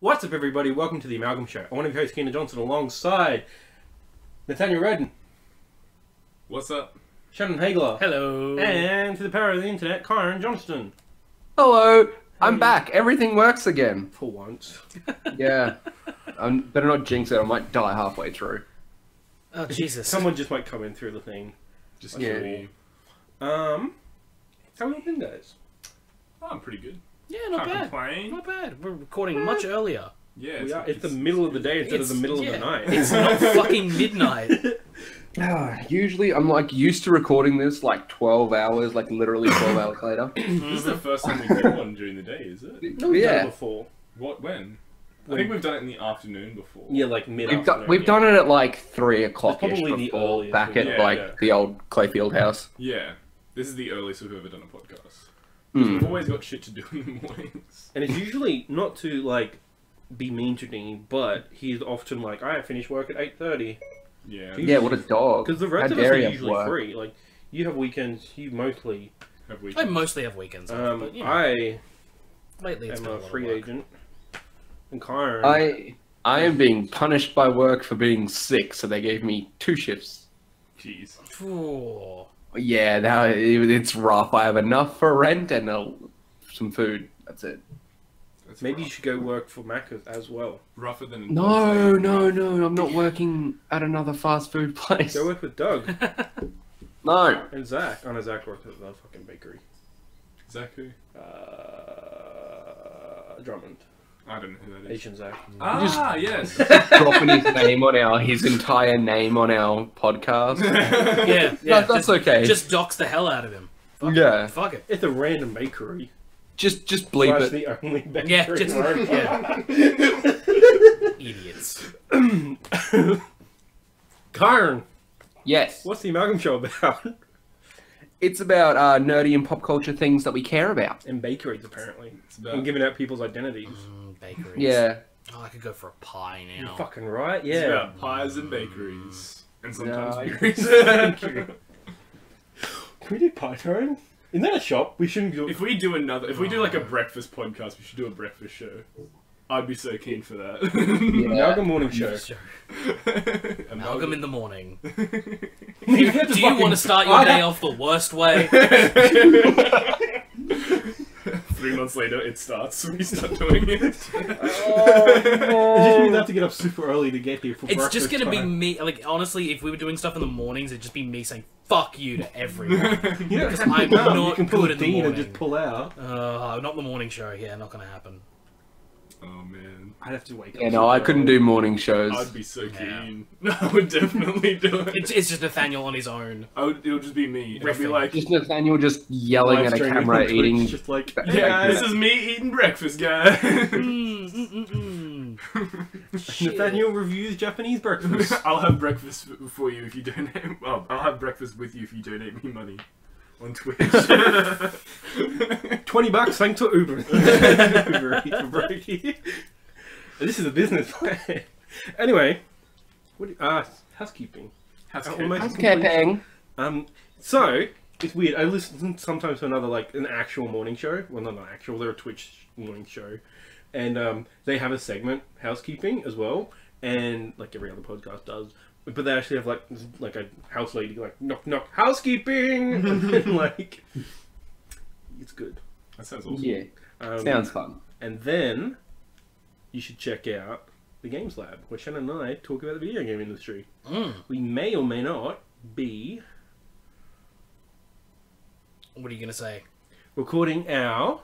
What's up, everybody? Welcome to the Amalgam Show. I'm one of your hosts, Keena Johnson, alongside Nathaniel Redden. What's up? Shannon Haegler. Hello. And to the power of the internet, Kyron Johnston. Hello. I'm back. Everything works again. For once. Yeah. I better not jinx it. I might die halfway through. Oh, Jesus. Someone just might come in through the thing. Just Yeah. kidding. How have you been, guys? Oh, I'm pretty good. Yeah, not Can't bad. complain. Not bad. We're recording much earlier. Yeah, It's the middle of the day instead of the middle of the night. It's not fucking midnight. Usually, I'm like used to recording this like 12 hours, like literally 12 hours later. This is the first time we do one during the day, is it? No, we've done Yeah. it before. What? When? I think we've done it in the afternoon before. Yeah, like mid-afternoon. We've done it at like 3 o'clock probably the before, earliest back we've at done. like Yeah. the old Clayfield house. Yeah. This is the earliest we've ever done a podcast. Hmm. We've always got shit to do in the mornings. And it's usually not to, like, be mean to Dean, but he's often like, I finish work at 8:30. Yeah. Yeah, what a dog. Because the rest How of us dare are you have usually work. free. Like, you have weekends, you mostly... Have we? I mostly have weekends off, but you know, lately it's am been a a lot of free work. agent. And Kyron... I am being punished by work for being sick, so they gave me 2 shifts. Jeez. Ooh. Yeah, it's rough. I have enough for rent and some food. That's it. That's Maybe you rough. should go work for Macca's as well. Rougher than... No, I'm not working at another fast food place. Go work with Doug No. and Zach. Oh no, Zach works at the fucking bakery. Zaku? Drummond. I don't know who that is. Asian Zach. Ah, yes. Dropping his entire name on our podcast. Yeah, That's just, okay. Just dox the hell out of him. Fuck Yeah. it. Fuck it. It's a random bakery. Just bleep That's it. the only bakery. Yeah, just around. yeah. Idiots. Kyron, Yes. what's the Amalgam Show about? It's about nerdy and pop culture things that we care about. And bakeries, apparently. It's about... And giving out people's identities. Bakeries. Yeah. Oh, I could go for a pie You're now. fucking right, It's yeah. about pies and bakeries. And sometimes No. bakeries. Can we do pie time? Isn't that a shop? We shouldn't do If we do like a breakfast podcast, we should do a breakfast show. I'd be so keen for that. Amalgam Morning Show. Sure. Amalgam in the morning. Do Do you want to start your day off the worst way? 3 months later, it starts. We start doing it. It just means I have to get up super early to get here for It's breakfast just gonna be time. me. Like, honestly, if we were doing stuff in the mornings, it'd just be me saying "fuck you" to everyone. You know, Because I'm not you can pull good a in the Dean and morning. just pull out. Not the morning show. Yeah, not gonna happen. Oh man, I'd have to wake up. Yeah, no, I couldn't do morning shows. I'd be so Yeah. keen. I would definitely do it. It's just Nathaniel on his own. It would just be me. I'd be Riffing. like, Just Nathaniel just yelling live at a streaming camera, on Twitch, eating. just like, yeah, this is me eating breakfast, guys. Nathaniel reviews Japanese breakfast. I'll have breakfast for you if you donate. Well, I'll have breakfast with you if you donate me money on Twitch. $20 thanks to Uber. Uber Eats for Brady. This is a business plan. Anyway, housekeeping. Housekeeping. So it's weird. I listen sometimes to another, like, an actual morning show. Well, not an actual. They're a Twitch morning show, and they have a segment, housekeeping, as well, and like every other podcast does. But they actually have like a house lady, like, knock knock, housekeeping, and like, it's good. That sounds awesome. Yeah. Sounds fun. And then you should check out the Games Lab, where Shannon and I talk about the video game industry. We may or may not be What are you gonna say? recording our,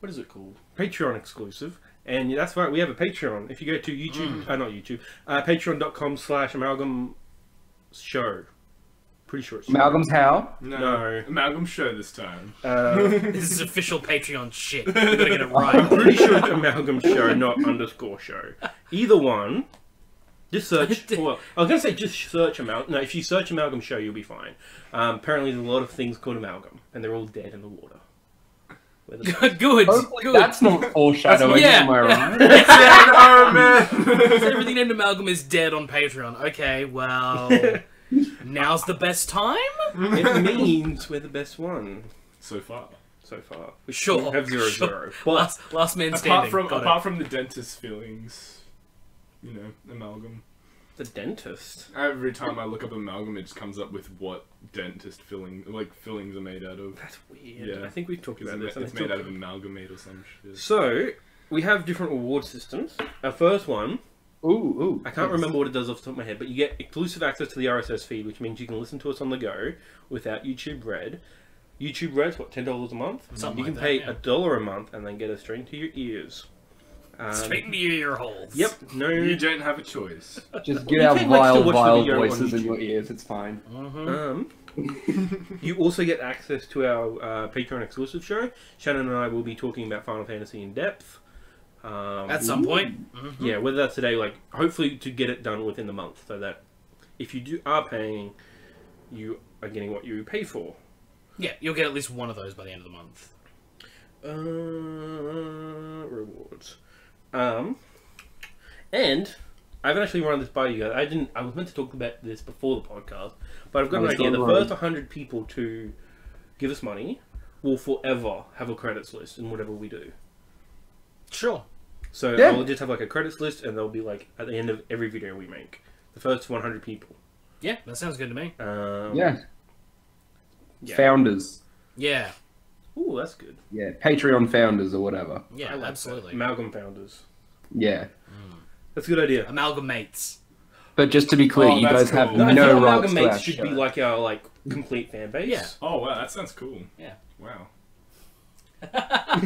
what is it called? Patreon exclusive. And that's right, we have a Patreon. If you go to YouTube, not YouTube, patreon.com/amalgam show. Pretty sure it's Amalgam's how? No. Amalgam show this time. This is official Patreon shit. We gotta get it I'm right. pretty sure it's Amalgam Show, not underscore show. Either one. Just search. Well, I was going to say just search Amalgam. No, if you search Amalgam Show, you'll be fine. Apparently, there's a lot of things called Amalgam, and they're all dead in the water. Good. Hopefully Good. that's not foreshadowing, Yeah, am I right? Oh man! So everything named Amalgam is dead on Patreon. Okay, well, now's the best time. It means we're the best one. So far. so far. We Sure, have 0-0. sure. But Last man standing. Apart from the dentist fillings, you know, amalgam. the dentist. Every time I look up amalgam, it just comes up with what dentist fillings are made out of. That's weird. Yeah. I think we've talked about this. It's made out of amalgamate or some shit. So, we have different reward systems. Our first one, Ooh. I can't remember what it does off the top of my head, but you get exclusive access to the RSS feed, which means you can listen to us on the go without YouTube Red. YouTube Red's what, $10 a month? Something you can like pay that, $1 a month and then get it straight into your ears. Straight into your ear holes. Yep. No. You don't have a choice. Just You get our can, like, still watch the vile video on voices in YouTube. your ears. It's fine. You also get access to our Patreon exclusive show. Shannon and I will be talking about Final Fantasy in depth. At some point. Yeah, whether that's today, like, hopefully to get it done within the month, so that if you are paying, you are getting what you pay for. Yeah, you'll get at least one of those by the end of the month. Rewards. And I haven't actually run this by you guys. I was meant to talk about this before the podcast, but I've got an idea. The first 100 people to give us money will forever have a credits list in whatever we do. Sure. So Yeah. I'll just have like a credits list, and they'll be like at the end of every video we make. The first 100 people. Yeah, that sounds good to me. Yeah. Yeah. Founders. Yeah. Ooh, that's good. Yeah. Patreon founders or whatever. Yeah, I like absolutely. that. Amalgam founders. Yeah. That's a good idea. Amalgamates. But just to be clear, Oh, you that's guys have cool. No, I no think rights to Amalgamates our should show. be like our complete fan base. Yeah. Oh wow, that sounds cool. Yeah. Wow. In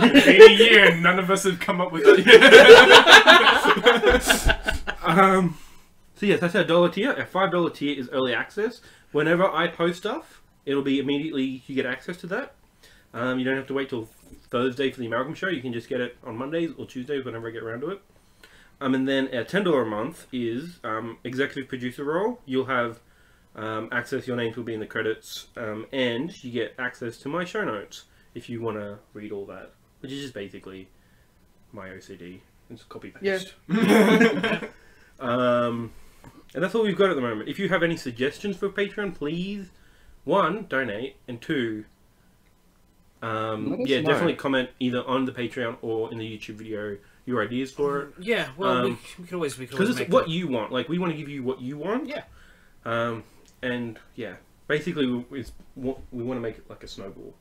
a year, and none of us have come up with that yet. So yes, that's our $1 tier. Our $5 tier is early access. Whenever I post stuff, it'll be immediately you get access to that. You don't have to wait till Thursday for the Amalgam show. You can just get it on Mondays or Tuesdays whenever I get around to it. And then our $10 a month is executive producer role. You'll have access. Your names will be in the credits, and you get access to my show notes if you want to read all that, which is just basically my OCD. It's copy paste. And that's all we've got at the moment. If you have any suggestions for Patreon, please, 1, donate, and 2, definitely comment either on the Patreon or in the YouTube video your ideas for it. Yeah, well, we could always Because it's make what you want. Like, we want to give you what you want. Yeah. And, yeah, basically, we want to make it like a snowball.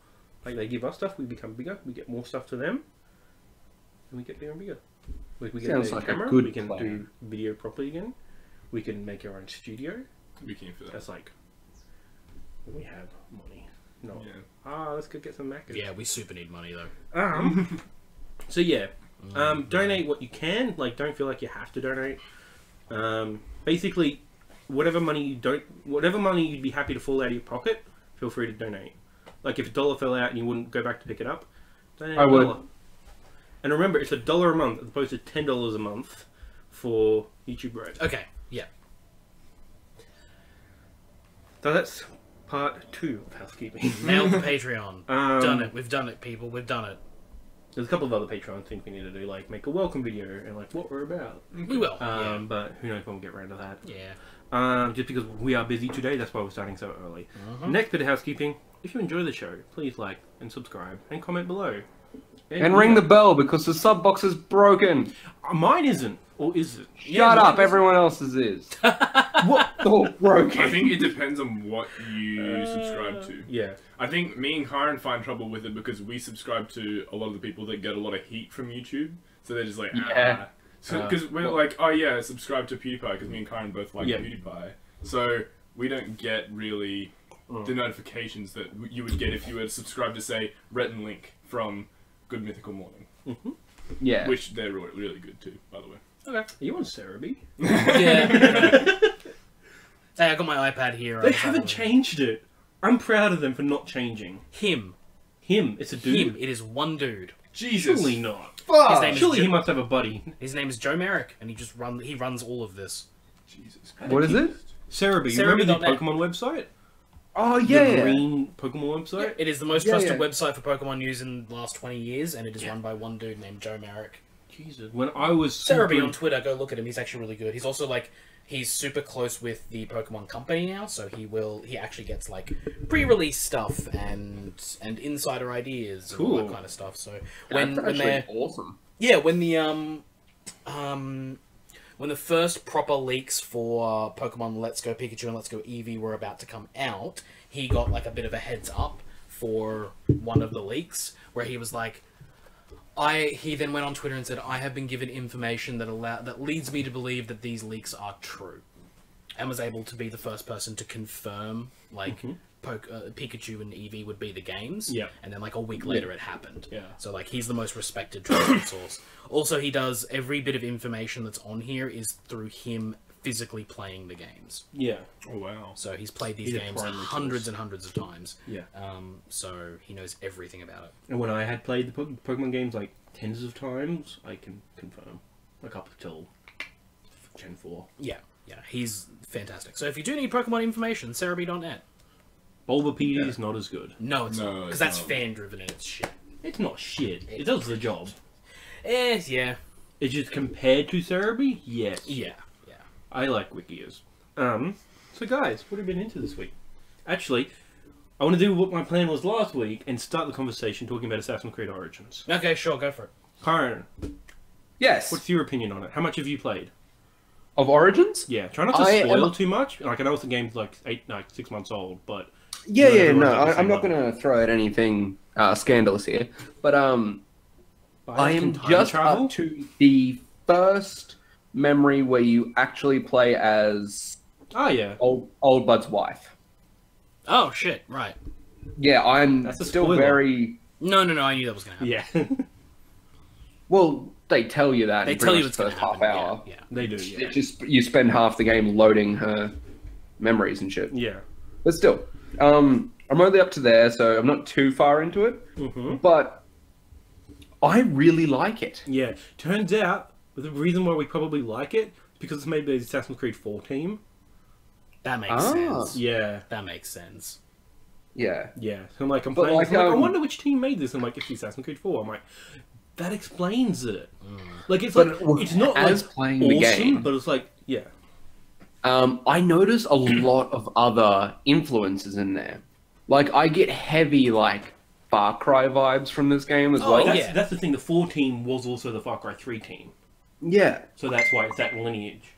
Like, they give us stuff, we become bigger, we get more stuff to them, and we get bigger and bigger. Like, we get Sounds a like a camera, good we can plan. do video properly again. We can make our own studio. Be keen for that. That's like, we have money. No. Yeah. Let's go get some Maccas. Yeah, we super need money, though. So yeah, donate what you can. Like, don't feel like you have to donate. Basically, whatever money you'd be happy to fall out of your pocket, feel free to donate. Like, if $1 fell out and you wouldn't go back to pick it up, donate I would. $1. And remember, it's $1 a month as opposed to $10 a month for YouTube Red. Okay, yeah. So that's part 2 of housekeeping. Nailed the Patreon. Done it. We've done it, people. We've done it. There's a couple of other Patreon things we need to do, like make a welcome video and like what we're about. We will. Yeah. But who knows when we'll get around to that. Yeah. Just because we are busy today, that's why we're starting so early. Next bit of housekeeping, if you enjoy the show, please like and subscribe and comment below. And ring the bell because the sub box is broken. Mine isn't, or is it? Shut up, everyone else's is. What? Oh, broken. I think it depends on what you subscribe to. Yeah. I think me and Kyron find trouble with it because we subscribe to a lot of the people that get a lot of heat from YouTube. So they're just like, Yeah. Because we're like, oh yeah, subscribe to PewDiePie because me and Kyron both like Yeah. PewDiePie. So we don't get really the notifications that you would get if you were to subscribe to, say, Rhett and Link from Good Mythical Morning. Yeah. Which they're really good too, by the way. Okay. Are you on Cerebi? Yeah. Hey, I got my iPad here. They haven't changed it. I'm proud of them for not changing. Him. It's a dude. Him. It is one dude. Jesus. Surely not. His name is Surely Joe- he must have a buddy. His name is Joe Merrick, and he runs all of this. Jesus. What is it? Cerebi, you remember the Cerebi.net. Pokemon website? Oh, The yeah. green Pokemon website? It is the most Yeah, trusted yeah. website for Pokemon news in the last 20 years, and it is run by one dude named Joe Merrick. Jesus. When I was Cerebi on Twitter, go look at him. He's actually really good. He's also like he's super close with the Pokemon Company now, so he actually gets like pre-release stuff and insider ideas and all that kind of stuff. So when they're awesome. Yeah, when the first proper leaks for Pokemon Let's Go Pikachu and Let's Go Eevee were about to come out, he got like a bit of a heads up for one of the leaks where he was like, he then went on Twitter and said, I have been given information that leads me to believe that these leaks are true. And was able to be the first person to confirm, like, Pikachu and Eevee would be the games. Yeah. And then, like, a week later it happened. Yeah. So, like, he's the most respected trusted source. Also, he does, every bit of information that's on here is through him physically playing the games. Yeah. Oh, wow. So he's played these games hundreds and hundreds of times. Yeah. So he knows everything about it. And when I had played the Pokemon games like tens of times, I can confirm. Like up until Gen 4. Yeah. Yeah, he's fantastic. So if you do need Pokemon information, Cerebi.net. Bulbapedia is not as good. No, it's not. No, Because it's that's not. fan-driven and it's shit. It's not shit. It does the job. Yeah. It's just compared to Cerebi, yes. Yeah. Yeah. I like Wikias. So guys, what have you been into this week? Actually, I want to do what my plan was last week and start the conversation talking about Assassin's Creed Origins. Okay, sure, go for it. Kyron, Yes. what's your opinion on it? How much have you played? Of Origins? Yeah, try not to I spoil am- too much. Like I know the game's like 6 months old, but Yeah, not yeah, everyone's no, at the I'm same not level. going to throw out anything scandalous here. But I am Can time just travel? up to the first memory where you actually play as Oh yeah, old Bud's wife. Oh, shit, right. Yeah, I'm That's a still spoiler. very... No, I knew that was going to happen. yeah, Well, they tell you that They in tell pretty you much it's the going to first happen. half hour. Yeah. they do. Yeah, It just you spend half the game loading her memories and shit. yeah. But still, I'm only up to there, so I'm not too far into it. Mm-hmm. But I really like it. Yeah. Turns out the reason why we probably like it is because it's made by the Assassin's Creed 4 team. That makes Ah. sense. Yeah, That makes sense. Yeah. yeah. So I'm like, I'm But playing. like, I'm like, I um, wonder which team made this. I'm like, it's the Assassin's Creed 4. I'm like, that explains it. Like it's But like it's not as like playing awesome, the game, but it's like yeah. I notice a lot of other influences in there. Like I get heavy like Far Cry vibes from this game as Oh, well. yeah. That's the thing. The 4 team was also the Far Cry 3 team, Yeah. so that's why it's that lineage.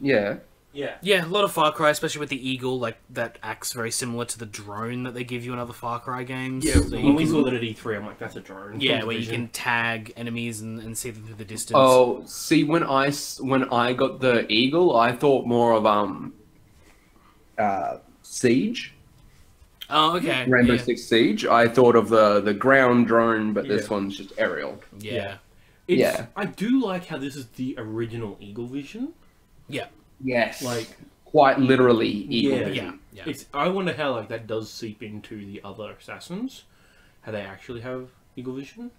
Yeah. Yeah. Yeah, a lot of Far Cry, especially with the Eagle, like, that acts very similar to the drone that they give you in other Far Cry games. Yeah, So when you we can- saw that at E3, I'm like, that's a drone. Yeah, From where you Vision. can tag enemies and see them through the distance. Oh, see, when I got the Eagle, I thought more of Siege, Oh, okay. Rainbow yeah. Six Siege. I thought of the ground drone, but this Yeah. one's just aerial. Yeah. It's, Yeah. I do like how this is the original Eagle Vision. Yeah. Yes, Like, quite literally Eagle Yeah. Vision. Yeah. Yeah. it's. I wonder how like that does seep into the other assassins. How they actually have Eagle Vision.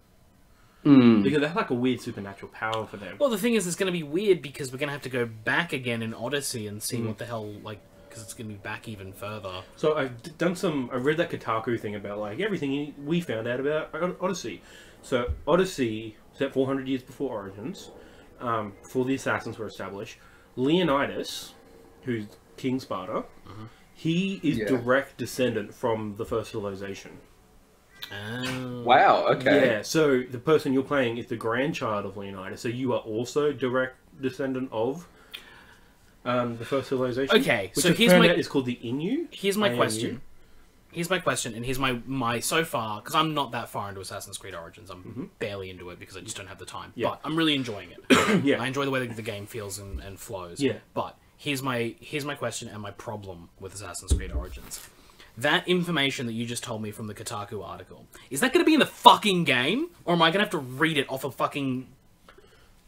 Mm. Because they have like a weird supernatural power for them. Well, the thing is, it's going to be weird because we're going to have to go back again in Odyssey and see what the hell, like, because it's going to be back even further. So I've done some. I read that Kotaku thing about like everything we found out about Odyssey. So Odyssey set 400 years before Origins, before the assassins were established. Leonidas, who's King Sparta, he is Yeah. direct descendant from the first civilization. Oh. Wow. Okay. Yeah. So the person you're playing is the grandchild of Leonidas. So you are also direct descendant of the first civilization. Okay, Which so I here's found my- out is called the Inu. Here's my INU. question. Here's my question, and here's my so far, because I'm not that far into Assassin's Creed Origins. I'm barely into it because I just don't have the time. Yeah. But I'm really enjoying it. Yeah. I enjoy the way the game feels and flows. Yeah. But here's my question and my problem with Assassin's Creed Origins. That information that you just told me from the Kotaku article, is that going to be in the fucking game? Or am I going to have to read it off a fucking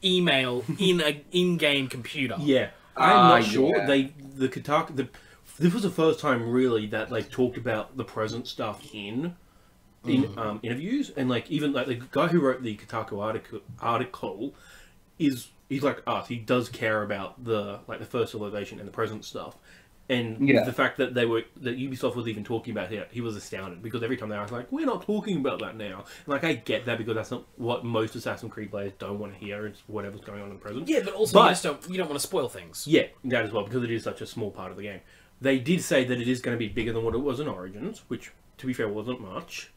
email in a in-game computer? Yeah, I'm not yeah. sure. The Kotaku. This was the first time really that they talked about the present stuff in interviews, and like even like the guy who wrote the Kotaku article he's like us. He does care about the first civilization and the present stuff, And Yeah. the fact that Ubisoft was even talking about it, he was astounded because every time they were like, "We're not talking about that now." And like, I get that because that's not what most Assassin's Creed players don't want to hear. It's whatever's going on in present. Yeah, but also you don't want to spoil things. Yeah, that as well because it is such a small part of the game. They did say that it is going to be bigger than what it was in Origins, which, to be fair, wasn't much.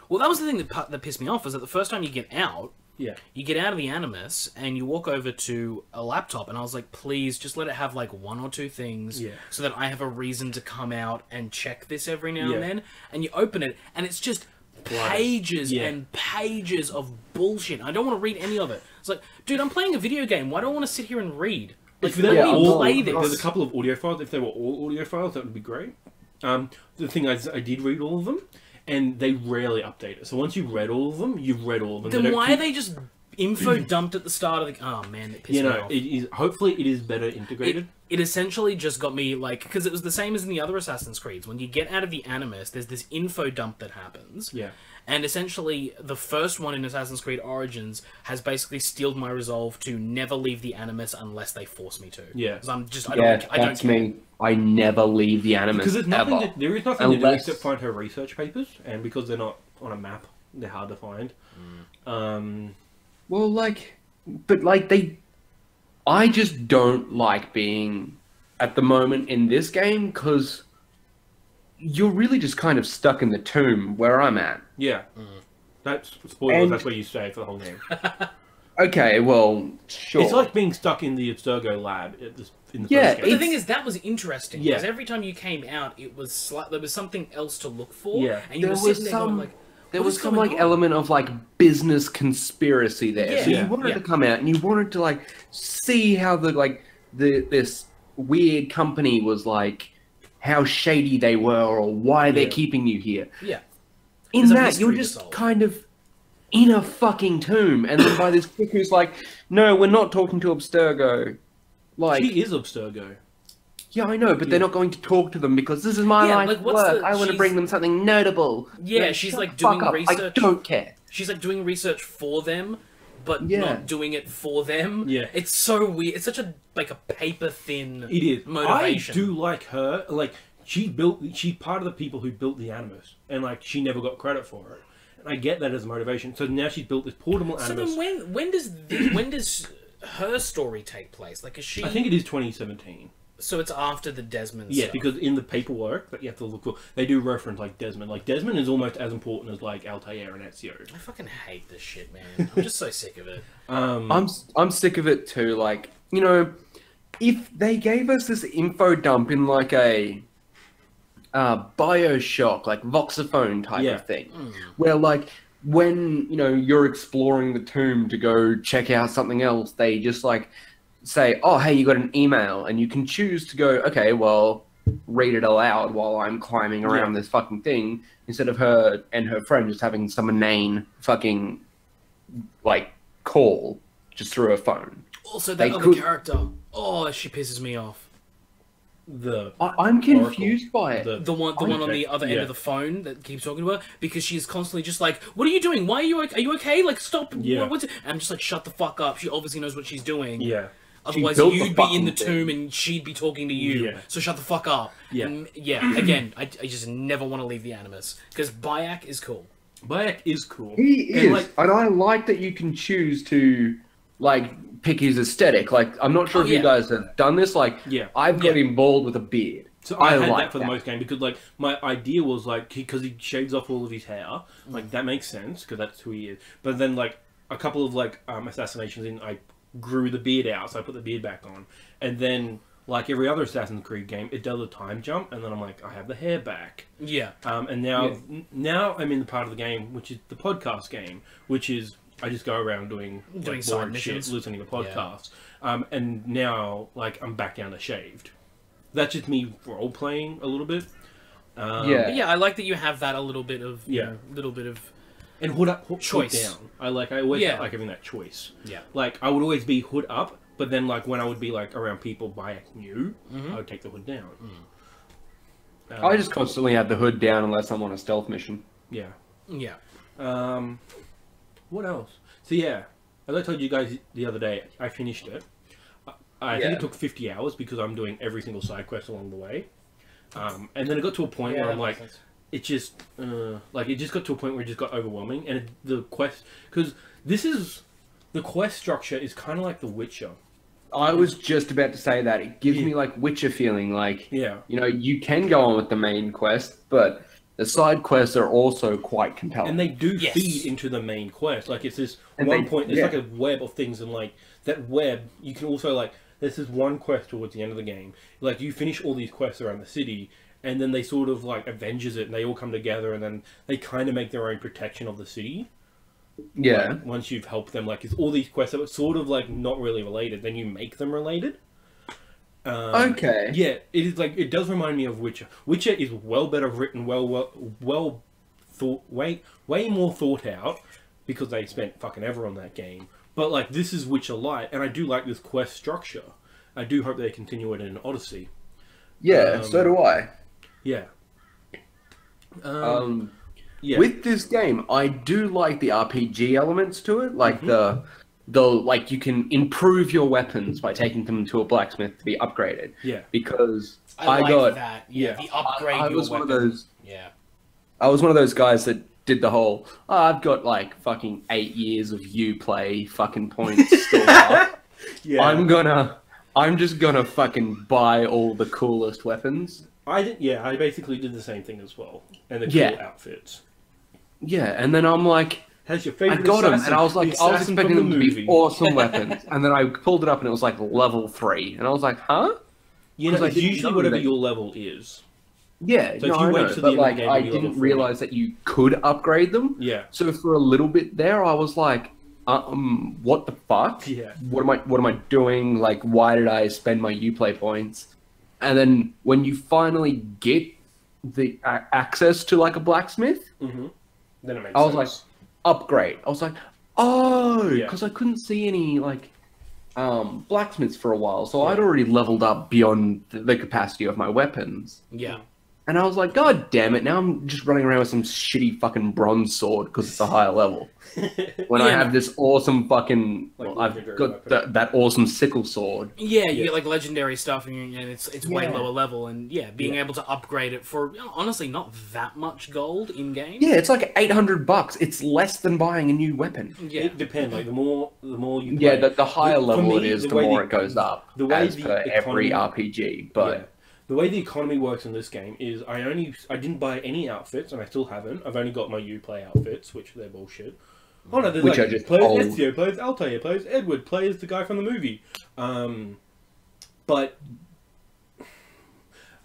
Well, that was the thing that pissed me off, is that the first time you get out, Yeah. you get out of the Animus, and you walk over to a laptop, and I was like, please, just let it have, like, 1 or 2 things, Yeah. so that I have a reason to come out and check this every now Yeah. and then. And you open it, and it's just pages Yeah. and pages of bullshit. I don't want to read any of it. It's like, dude, I'm playing a video game. Why do I want to sit here and read? Like, If they let were me all, play this. there's a couple of audio files. If they were all audio files, that would be great. The thing is, I did read all of them, and they rarely update it. So once you've read all of them, you've read all of them. Then why are they just info dumped at the start of the... Oh, man, it pissed me off. it is. Hopefully, it is better integrated. It essentially just got me, like... Because it was the same as in the other Assassin's Creeds. When you get out of the Animus, there's this info dump that happens. Yeah. And essentially, the first one in Assassin's Creed Origins has basically steeled my resolve to never leave the Animus unless they force me to. Yeah. Because I'm just... I Yeah, don't that's care. me. I never leave the Animus Because there's nothing. ever. There is nothing to do Unless- except find her research papers, and because they're not on a map, they're hard to find. Well, like, but like I just don't like being at the moment in this game because you're really just kind of stuck in the tomb where I'm at. Yeah. That's spoilers. And- That's where you stay for the whole game. Okay, well, sure. It's like being stuck in the Abstergo lab in the Yeah, first game. The thing is, that was interesting. Yeah. Because every time you came out, it was there was something else to look for. Yeah. And you There were was sitting there going, some- like... There what was is some going like on? element of like business conspiracy there. Yeah. So you Yeah. wanted Yeah. to come out and you wanted to like see how this weird company was like, how shady they were or why they're Yeah. keeping you here. Yeah. In There's a that, you're mystery to just solve. kind of in a fucking tomb, and then by this chick who's like, no, we're not talking to Abstergo. Like, She is Abstergo. yeah, I know, but they're not going to talk to them because this is my Yeah, life like, what's work. the- I want to she's- bring them something notable. Yeah, Like, she's shut like the fuck doing up. research. I don't care. She's like doing research for them, but Yeah. not doing it for them. Yeah. It's so weird. It's such a paper thin It is. motivation. I do like her. Like, she's part of the people who built the Animus, and like she never got credit for it. And I get that as a motivation. So now she's built this portable So Animus. then when does her story take place? Like, is she? I think it is 2017. So it's after the Desmond. Yeah, stuff. because in the paperwork that you have to look for, they do reference like Desmond. Like Desmond is almost as important as like Altair and Ezio. I fucking hate this shit, man. I'm just so sick of it. I'm sick of it too. Like, you know, if they gave us this info dump in like a Bioshock, like Voxophone type Yeah. of thing, where like when you're exploring the tomb to go check out something else, they just like say, oh, hey, you got an email, and you can choose to go, okay, well, read it aloud while I'm climbing around this fucking thing, instead of her and her friend just having some inane fucking like call just through her phone. Also, that They other could- character. Oh, she pisses me off. I'm confused by it. The one on the other end of the phone that keeps talking to her, because she's constantly just like, "What are you doing? Why are you okay? Like, stop!" Yeah. What's it? And I'm just like, "Shut the fuck up." She obviously knows what she's doing. Yeah. Otherwise, built the you'd be in the fucking tomb thing. and she'd be talking to you. Yeah. So shut the fuck up. Yeah. And, yeah. Again, I just never want to leave the Animus because Bayek is cool. Bayek is cool. He And, is, and I like that you can choose to like pick his aesthetic. Like, I'm not sure Oh, if yeah. you guys have done this. Like, Yeah. I've got Yeah. him bald with a beard. So I had like that for the most game because like my idea was like because he shaves off all of his hair, like that makes sense because that's who he is. But then like a couple of like assassinations in, I grew the beard out, so I put the beard back on, and then like every other Assassin's Creed game, it does a time jump, and then I'm like, I have the hair back. Yeah. And now I'm in the part of the game which is the podcast game, which is I just go around doing like, side boring missions. shit, listening to podcasts. And now like I'm back down to shaved. That's just me role playing a little bit. Yeah. But yeah, I like that you have that a little bit of Yeah. little bit of And hood up, hood Choice. down. I always Yeah. like having that choice. yeah. Like I would always be hood up, but then like when I would be like around people Bayek knew, I would take the hood down. I just constantly have the hood down unless I'm on a stealth mission. Yeah. Yeah. What else? So yeah, as I told you guys the other day, I finished it. I think Yeah. it took 50 hours because I'm doing every single side quest along the way. And then it got to a point Yeah, where I'm that like, makes sense. it just it just got to a point where it just got overwhelming, and the quest, because the quest structure is kind of like The Witcher. I was just about to say that. It gives me like Witcher feeling, like, Yeah. you know, you can go on with the main quest, but the side quests are also quite compelling. And they do Yes. feed into the main quest. Like, it's this And one they- point, there's yeah. like a web of things, and like, that web, you can also, like, there's this one quest towards the end of the game. Like, you finish all these quests around the city, and then they sort of, like, Avengers it, and they all come together, and then they kind of make their own protection of the city. Yeah. Like, once you've helped them, like, it's all these quests that are sort of, like, not really related, then you make them related. Okay. Yeah, it is like, it does remind me of Witcher. Witcher is well better written, well thought, way more thought out, because they spent fucking ever on that game. But like, this is Witcher Light, and I do like this quest structure. I do hope they continue it in Odyssey. Yeah, so do I. Yeah. Yeah. With this game, I do like the RPG elements to it, like the like you can improve your weapons by taking them to a blacksmith to be upgraded. Yeah. Because I I like got that. yeah. The upgrade I your was one of weapon. those Yeah. I was one of those guys that did the whole, oh, I've got like fucking 8 years of Uplay fucking points still up. Yeah. I'm just gonna fucking buy all the coolest weapons. I basically did the same thing as well. And the Yeah. cool outfits. Yeah, and then I'm like, How's your I favorite got them, assassin? and I was like, The I was assassin expecting from them the to be movie. awesome weapons, and then I pulled it up and it was like level 3, and I was like, huh? You know, 'Cause I it's didn't usually know whatever that- your level is. Yeah, So no, if you I wait know, to the but end of the like game, I you'll be level didn't 3. realize that you could upgrade them. Yeah. So for a little bit there, I was like, what the fuck? Yeah. What am I doing? Like, why did I spend my Uplay points? And then when you finally get the access to like a blacksmith, Mm-hmm. Then it makes I was sense. like, upgrade. I was like, oh, Yeah. because I couldn't see any like blacksmiths for a while, so I'd already leveled up beyond the capacity of my weapons. Yeah. And I was like, God damn it, now I'm just running around with some shitty fucking bronze sword because it's a higher level. When I Yeah, have this awesome fucking... Like I've legendary got weapon. that awesome sickle sword. Yeah, you Yeah. get like legendary stuff, and it's way Yeah. lower level, and being Yeah. able to upgrade it for honestly not that much gold in game. Yeah, it's like $800. It's less than buying a new weapon. Yeah. It depends. Like, the more you play, Yeah, the higher For level me, it is, the the way more the- it goes up, the way as the per every economy- RPG. But Yeah. The way the economy works in this game is I didn't buy any outfits, and I still haven't. I've only got my Uplay outfits, which they're bullshit. Oh no, there's Which like are just plays old. Ezio, plays Altair, plays Edward, plays the guy from the movie. But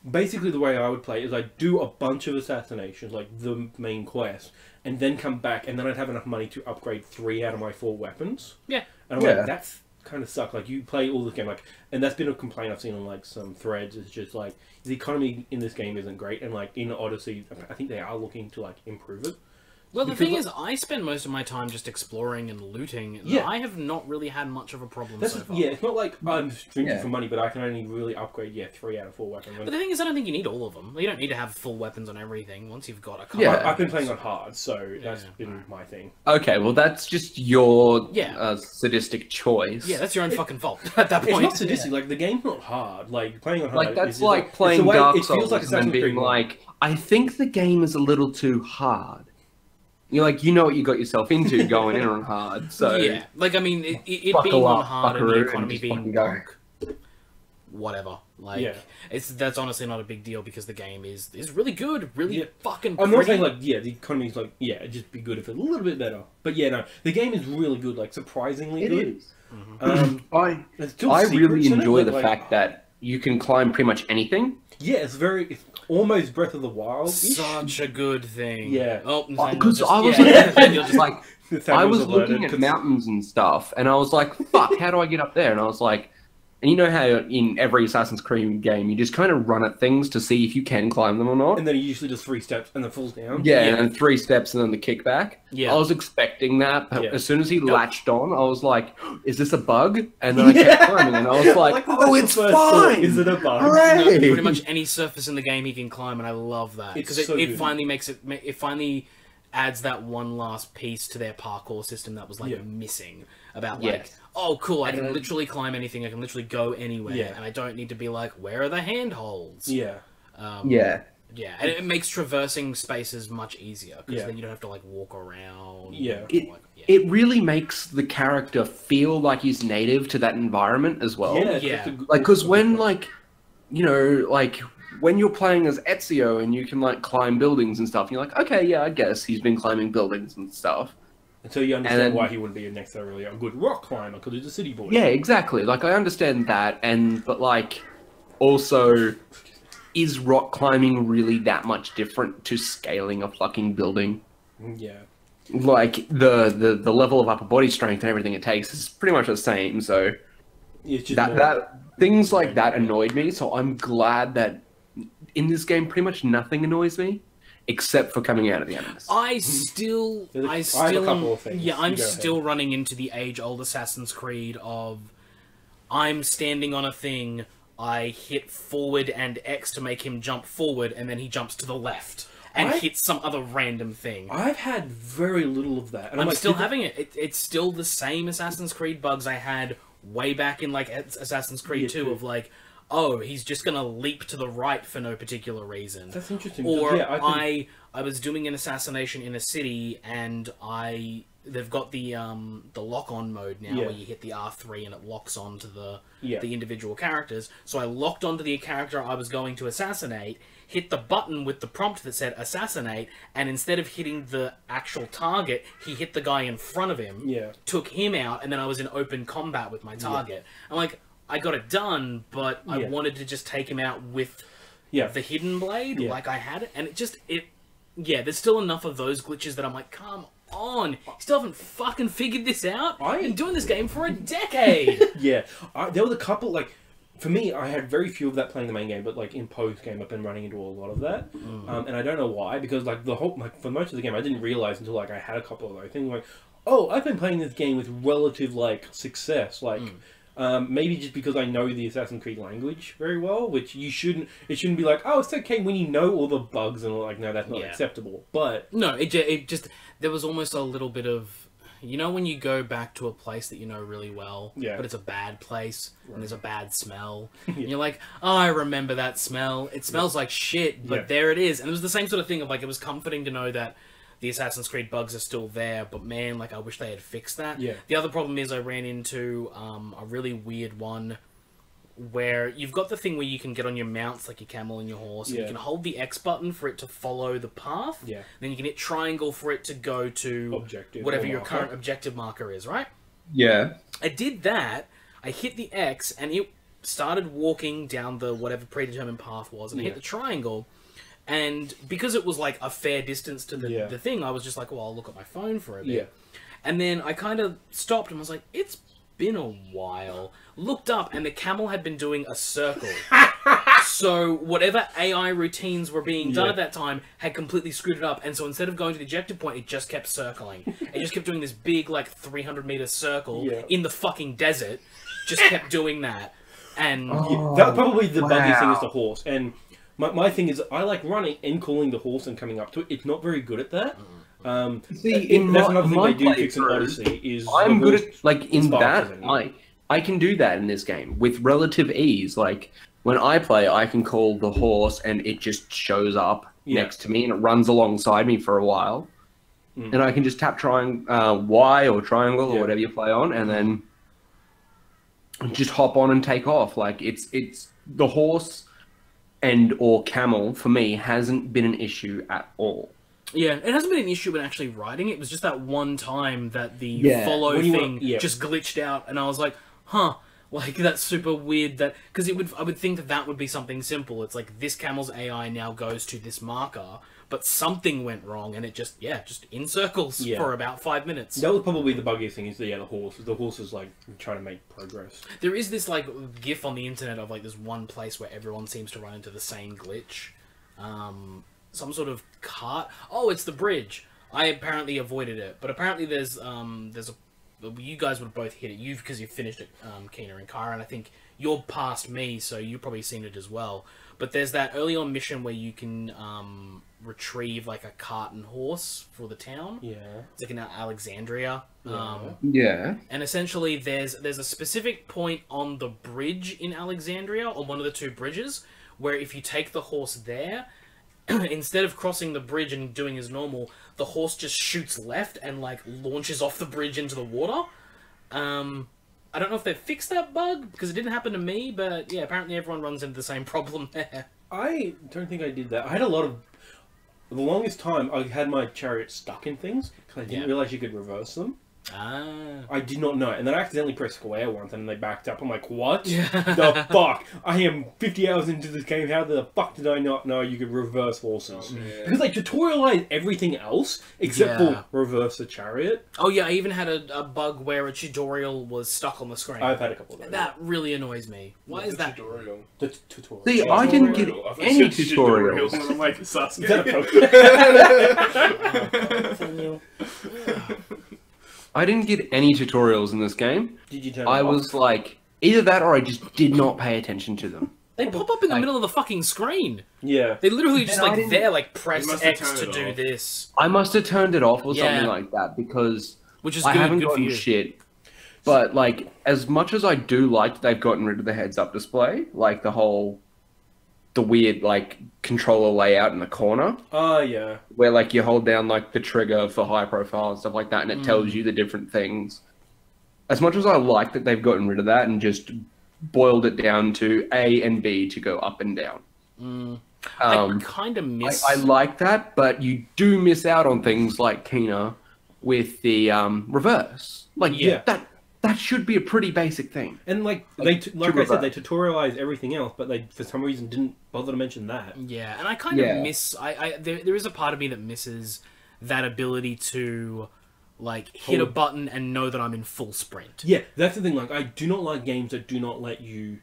basically the way I would play is I'd do a bunch of assassinations, like the main quest, and then come back, and then I'd have enough money to upgrade 3 out of my 4 weapons. Yeah. And I'm Yeah. like, that's kind of suck. Like, you play all this game, like, and that's been a complaint I've seen on like some threads. It's just like the economy in this game isn't great, and like in Odyssey, I think they are looking to like improve it. Well, the Because, thing like- is, I spend most of my time just exploring and looting, and Yeah. I have not really had much of a problem That's so far. yeah. It's not like I'm stringing Yeah. for money, but I can only really upgrade 3 out of 4 weapons. But the thing is, I don't think you need all of them. You don't need to have full weapons on everything once you've got a couple. Yeah. I've been playing on hard, so that's Yeah. been my thing. okay, well that's just your Yeah. sadistic choice. Yeah, that's your own fucking fault at that It's point. not sadistic. Like, the game's not hard. Like, playing on hard. Like that's is just, like it's playing the way, Dark it Souls feels like and then Assassin's being Creed 1. like, I think the game is a little too hard. You're like, you know what you got yourself into going in on hard. So Yeah, like I mean, it Buckle being on up, hard and buckaroo, the and economy just being fucking go. broke, whatever. Like, Yeah. that's honestly not a big deal because the game is really good, really Yeah. fucking. I'm not pretty. saying like the economy's like it'd just be good if it's a little bit better. But yeah, no, the game is really good, like surprisingly it good. is. There's still I secrets really in it, enjoy but, the like, fact that you can climb pretty much anything. yeah, it's almost Breath of the Wild. Such a good thing. Yeah. Oh, Nathaniel Because just- I was yeah, like, Nathaniel just- like I was looking at mountains and stuff, and I was like, fuck, how do I get up there? And I was like, and you know how in every Assassin's Creed game, you just kind of run at things to see if you can climb them or not? and then he usually does 3 steps and then falls down. Yeah, Yeah. and then 3 steps and then the kickback. Yeah. I was expecting that, but Yeah. as soon as he latched on, I was like, is this a bug? And then I kept climbing, and I was like, that's oh, the it's first thought. fine! Is it a bug? Hooray! No, pretty much any surface in the game he can climb, and I love that It's because so it good. finally makes it finally adds that one last piece to their parkour system that was like Yeah. missing. About like, Yes. oh cool, I And can then- literally climb anything, I can literally go anywhere, Yeah. and I don't need to be like, where are the handholds? Yeah. Yeah. Yeah, and it makes traversing spaces much easier because Yeah. then you don't have to like walk around. Yeah. It really makes the character feel like he's native to that environment as well. Yeah, Yeah. that's a good- Like, because good when, point. like, you know, like, when you're playing as Ezio and you can, like, climb buildings and stuff, you're like, okay, yeah, I guess he's been climbing buildings and stuff. Until you understand and then- why he wouldn't be necessarily a good rock climber, because he's a city boy. Yeah, exactly. Like, I understand that, but, like, also, is rock climbing really that much different to scaling a fucking building? Yeah. Like, the level of upper body strength and everything it takes is pretty much the same, so... It's just that things like that annoyed me, so I'm glad that in this game pretty much nothing annoys me except for coming out of the enemies. I I still, have a couple of things. yeah, You I'm go ahead. still running into the age-old Assassin's Creed of I'm standing on a thing, I hit forward and X to make him jump forward, and then he jumps to the left and hits some other random thing. I've had very little of that. And I'm like, still did that- having it. It's still the same Assassin's Creed bugs I had way back in like Assassin's Creed Yeah, 2 too. of like, oh, he's just gonna leap to the right for no particular reason. That's interesting. Or yeah, I was doing an assassination in a city and they've got the lock-on mode now Yeah. where you hit the R3 and it locks on to the Yeah. individual characters. So I locked onto the character I was going to assassinate, hit the button with the prompt that said assassinate, and instead of hitting the actual target, he hit the guy in front of him, Yeah. took him out, and then I was in open combat with my target. I'm like, I got it done, but I Yeah. wanted to just take him out with yeah. the hidden blade Yeah. like I had it, and there's still enough of those glitches that I'm like, come on, you still haven't fucking figured this out? I've been doing this game for a decade. Yeah, there was a couple, like, for me, I had very few of that playing the main game, but, like, in post-game, I've been running into a lot of that, and I don't know why, because, like, for most of the game, I didn't realize until, like, I had a couple of those things, like, oh, I've been playing this game with relative, like, success, like, maybe just because I know the Assassin's Creed language very well, which it shouldn't be like, oh, it's okay when you know all the bugs and all, like, no, that's not Yeah. acceptable, but... No, it just, there was almost a little bit of, you know when you go back to a place that you know really well, Yeah. but it's a bad place, and there's a bad smell, Yeah. and you're like, oh, I remember that smell, it smells like shit, but Yeah. there it is, and it was the same sort of thing of, like, it was comforting to know that the Assassin's Creed bugs are still there, but man, like, I wish they had fixed that. Yeah. The other problem is I ran into a really weird one where you've got the thing where you can get on your mounts, like your camel and your horse, and you Yeah. can hold the X button for it to follow the path, Yeah. then you can hit triangle for it to go to Objective whatever or your marker. current objective marker is, right? Yeah. I did that, I hit the X, and it started walking down the whatever predetermined path was, and I hit Yeah. the triangle, and because it was like a fair distance to the, Yeah. the thing, I was just like, well, I'll look at my phone for a bit. Yeah. And then I kind of stopped and was like, it's been a while. Looked up, and the camel had been doing a circle. So whatever AI routines were being done Yeah. at that time had completely screwed it up, and so instead of going to the objective point, it just kept circling. It just kept doing this big, like, 300-meter circle Yeah. in the fucking desert. Just kept doing that. And That probably the buggiest thing is wow. the horse. And my thing is, I like running and calling the horse and coming up to it. It's not very good at that. See, That's another thing my they do fix in playthrough, Odyssey is I'm the good horse at, like, in sparks that, everything. I can do that in this game with relative ease. Like, when I play, I can call the horse and it just shows up Yeah. next to me and it runs alongside me for a while. And I can just tap Y or triangle Yeah. or whatever you play on, and then just hop on and take off. Like, it's the horse and or camel for me hasn't been an issue at all. yeah, it hasn't been an issue with actually riding. It was just that one time that the Yeah. follow When you thing want- yeah. just glitched out, and I was like, huh. Like, that's super weird that... Because I would think that would be something simple. It's like, this camel's AI now goes to this marker, but something went wrong, and it just in circles Yeah. for about 5 minutes. That was probably the buggiest thing is the horse. The horse is like trying to make progress. There is this, like, gif on the internet of, like, this one place where everyone seems to run into the same glitch. Some sort of cart. Oh, it's the bridge. I apparently avoided it, but apparently there's a... You guys would have both hit it. Because you've finished it, Keena and Kyron. I think you're past me, so you've probably seen it as well. But there's that early on mission where you can retrieve, like, a cart and horse for the town. Yeah. It's like in Alexandria. Yeah. And essentially, there's a specific point on the bridge in Alexandria, or one of the two bridges, where if you take the horse there, instead of crossing the bridge and doing as normal, the horse just shoots left and like launches off the bridge into the water. I don't know if they've fixed that bug because it didn't happen to me, but yeah, apparently everyone runs into the same problem there. I don't think I did that. I had a lot of... The longest time, I had my chariot stuck in things because I didn't realize you could reverse them. Ah. I did not know. And then I accidentally pressed square once and they backed up. I'm like, what the fuck? I am 50 hours into this game. How the fuck did I not know you could reverse horses? Because they tutorialized everything else except for reverse the chariot. Oh yeah, I even had a bug where a tutorial was stuck on the screen. I've had a couple of those. That really annoys me. Why is that? Tutorial? The tutorial. See, I didn't get any tutorials. I'm like, Sasuke. Is that a I didn't get any tutorials in this game. Did you turn I it off? was like, either that or I just did not pay attention to them. They pop up in the middle of the fucking screen. Yeah. They literally just And I like didn't- there, like press must have X turned to it do off. this, I must have turned it off or Yeah. something like that because which is I good. haven't Good for gotten you. shit. But like, as much as I do like that they've gotten rid of the heads-up display, like the weird like controller layout in the corner, Oh, yeah. where like you hold down like the trigger for high profile and stuff like that, and it tells you the different things. As much as I like that they've gotten rid of that and just boiled it down to A and B to go up and down. I kind of miss. I like that, but you do miss out on things like Keena with the reverse. Like Yeah. that should be a pretty basic thing. And like Like, like I said, they tutorialized everything else, but they for some reason didn't bother to mention that. Yeah, and I kind of miss. There is a part of me that misses that ability to like hit a button and know that I'm in full sprint. Yeah, that's the thing. Like, I do not like games that do not let you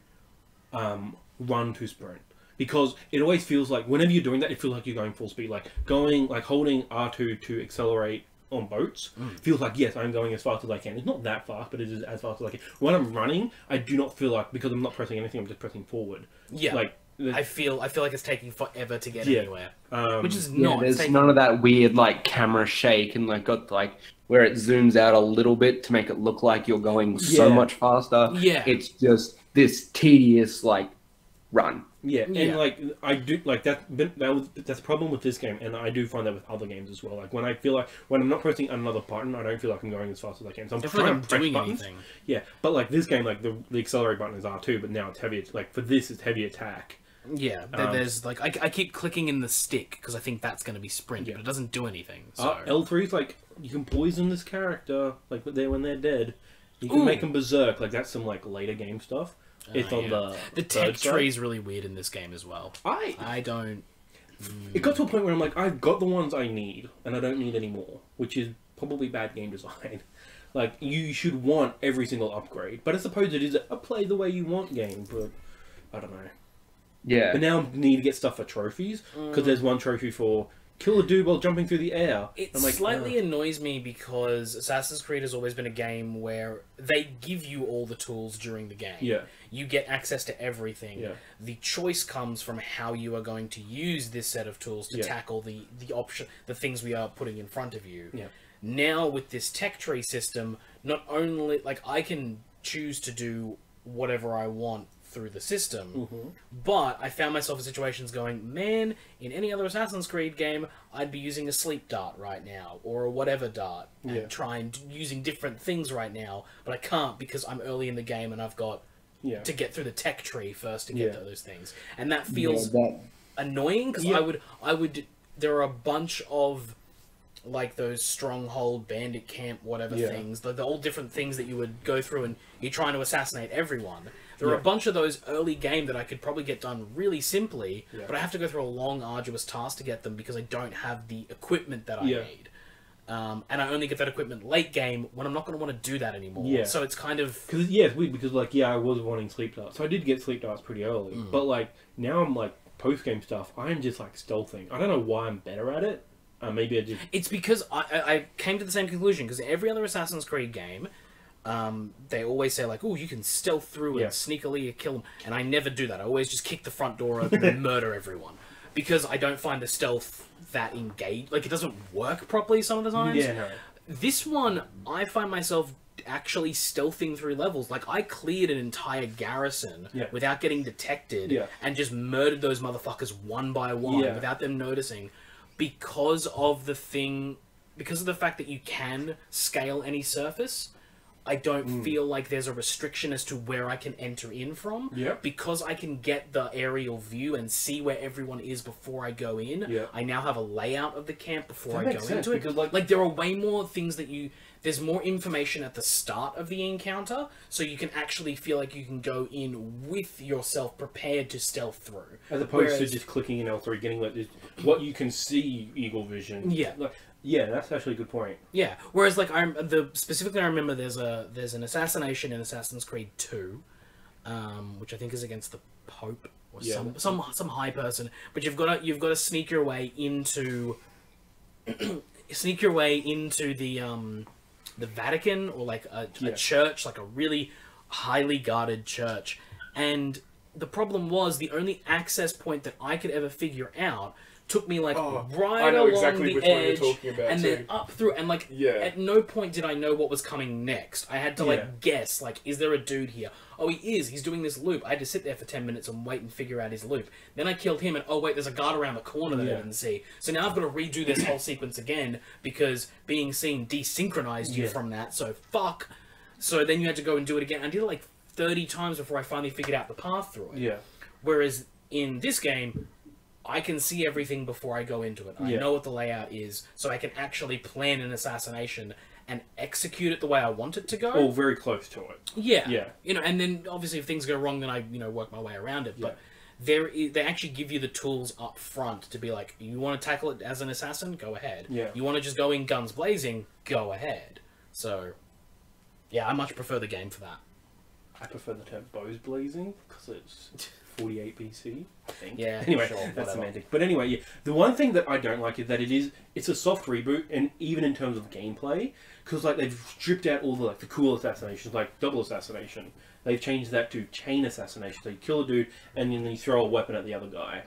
run to sprint, because it always feels like whenever you're doing that, it feels like you're going full speed. Like holding R2 to accelerate on boats feels like, yes, I'm going as fast as I can. It's not that fast, but it is as fast as I can. When I'm running, I do not feel like, because I'm not pressing anything, I'm just pressing forward. Yeah, Like I feel like it's taking forever to get Yeah. anywhere, um, which is Yeah, not. there's taking... none of that weird like camera shake and like got like where it zooms out a little bit to make it look like you're going so Yeah. much faster. Yeah. It's just this tedious like run. Yeah, Yeah. and like I do like that's the problem with this game, and I do find that with other games as well. Like when I feel like when I'm not pressing another button, I don't feel like I'm going as fast as I can. So I'm I feel like trying I'm to press doing buttons. anything. Yeah, but like this game, like the accelerate button is R2, but now it's heavy. Like for this, it's heavy attack. Yeah, there's like I keep clicking in the stick because I think that's going to be sprint, Yeah. but it doesn't do anything. So L3 is like you can poison this character like when they're dead. You can Ooh. make them berserk. Like that's some like later game stuff. It's on the third tech side. tree is really weird in this game as well. I don't. It got to a point where I'm like, I've got the ones I need, and I don't need any more, which is probably bad game design. Like, you should want every single upgrade, but I suppose it is a play the way you want game, but I don't know. Yeah. But now I need to get stuff for trophies, because there's one trophy for kill a dude while jumping through the air. It I'm like, slightly annoys me because Assassin's Creed has always been a game where they give you all the tools during the game. Yeah. You get access to everything. Yeah. The choice comes from how you are going to use this set of tools to Yeah. tackle the things we are putting in front of you. Yeah. Now with this tech tree system, not only like I can choose to do whatever I want through the system, but I found myself in situations going, man, in any other Assassin's Creed game, I'd be using a sleep dart right now, or a whatever dart, and using different things right now, but I can't because I'm early in the game and I've got to get through the tech tree first to get to those things, and that feels annoying because I would. There are a bunch of like those stronghold, bandit camp, whatever things, the all different things that you would go through, and you're trying to assassinate everyone. There are a bunch of those early game that I could probably get done really simply, but I have to go through a long, arduous task to get them because I don't have the equipment that I need. And I only get that equipment late game when I'm not going to want to do that anymore. Yeah. So it's kind of... Because, it's weird, because, like, I was wanting sleep darts. So I did get sleep darts pretty early. But, like, now I'm, like, post-game stuff, I'm just, like, stealthing. I don't know why I'm better at it. Maybe I just... It's because I came to the same conclusion, because every other Assassin's Creed game, they always say, like, oh, you can stealth through and sneakily kill them. And I never do that. I always just kick the front door open and murder everyone. Because I don't find the stealth that engaged. Like, it doesn't work properly some of the times. Yeah, no. This one, I find myself actually stealthing through levels. Like, I cleared an entire garrison without getting detected and just murdered those motherfuckers one by one without them noticing because of the fact that you can scale any surface. I don't feel like there's a restriction as to where I can enter in from. Because I can get the aerial view and see where everyone is before I go in. I now have a layout of the camp before I go into it. Because, like, there are way more things that there's more information at the start of the encounter, so you can actually feel like you can go in with yourself prepared to stealth through. As opposed to just clicking in L3, getting like this, what you can see eagle vision. Yeah, that's actually a good point. Yeah, whereas like specifically I remember there's an assassination in Assassin's Creed 2, which I think is against the Pope or some high person, but you've got to sneak your way into the Vatican or like a church, like a really highly guarded church, and the problem was the only access point that I could ever figure out took me like right along exactly the edge and too. then up through, and like at no point did I know what was coming next. I had to like guess, like, is there a dude here? Oh, he's doing this loop. I had to sit there for 10 minutes and wait and figure out his loop. Then I killed him and oh wait, there's a guard around the corner that I didn't see. So now I've got to redo this whole sequence again because being seen desynchronized you from that, so fuck. So then you had to go and do it again. I did it like 30 times before I finally figured out the path through it. Whereas in this game, I can see everything before I go into it. I know what the layout is, so I can actually plan an assassination and execute it the way I want it to go. Or very close to it. Yeah. You know, and then obviously if things go wrong, then I work my way around it. But they actually give you the tools up front to be like, you want to tackle it as an assassin? Go ahead. You want to just go in guns blazing? Go ahead. So, yeah, I much prefer the game for that. I prefer the term bows blazing because it's 48 BC, I think. Yeah. Anyway, sure, that's whatever. semantic. But anyway, the one thing that I don't like is that it's a soft reboot, and even in terms of gameplay, because like they've stripped out all the cool assassinations, like double assassination. They've changed that to chain assassination. So you kill a dude and then you throw a weapon at the other guy.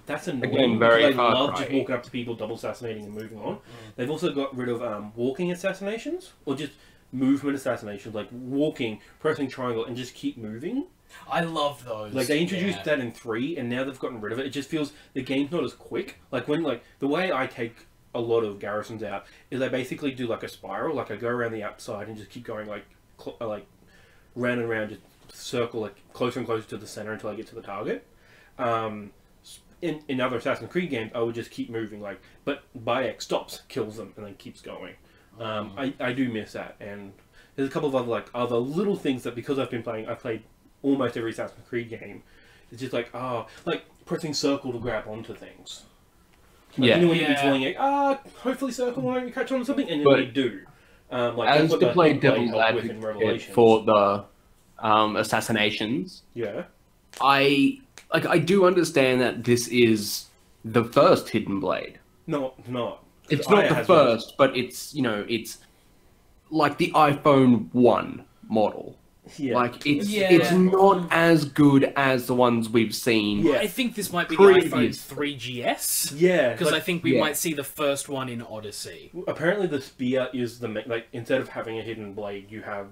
That's annoying. Again, very because I hard, love right? just walking up to people, double assassinating, and moving on. They've also got rid of walking assassinations, or just movement assassinations, like walking, pressing triangle, and just keep moving. I love those. Like they introduced that in 3, and now they've gotten rid of it. It just feels the game's not as quick. Like when the way I take a lot of garrisons out is I basically do like a spiral. Like I go around the outside and just keep going like round and round, just circle like closer and closer to the center until I get to the target. In other Assassin's Creed games, I would just keep moving, but Bayek stops, kills them, and then keeps going. I do miss that, and there's a couple of other little things that because I've played almost every Assassin's Creed game. It's just like pressing circle to grab onto things. Like, you know when you're controlling it, hopefully circle won't catch on to something, and then you do. As to play devil's advocate for the assassinations, I do understand that this is the first Hidden Blade. No, not. It's not the first, but it's it's like the iPhone 1 model. It's not as good as the ones we've seen. I think this might be the iPhone 3GS. Because I think we might see the first one in Odyssey. Apparently the spear is instead of having a hidden blade, you have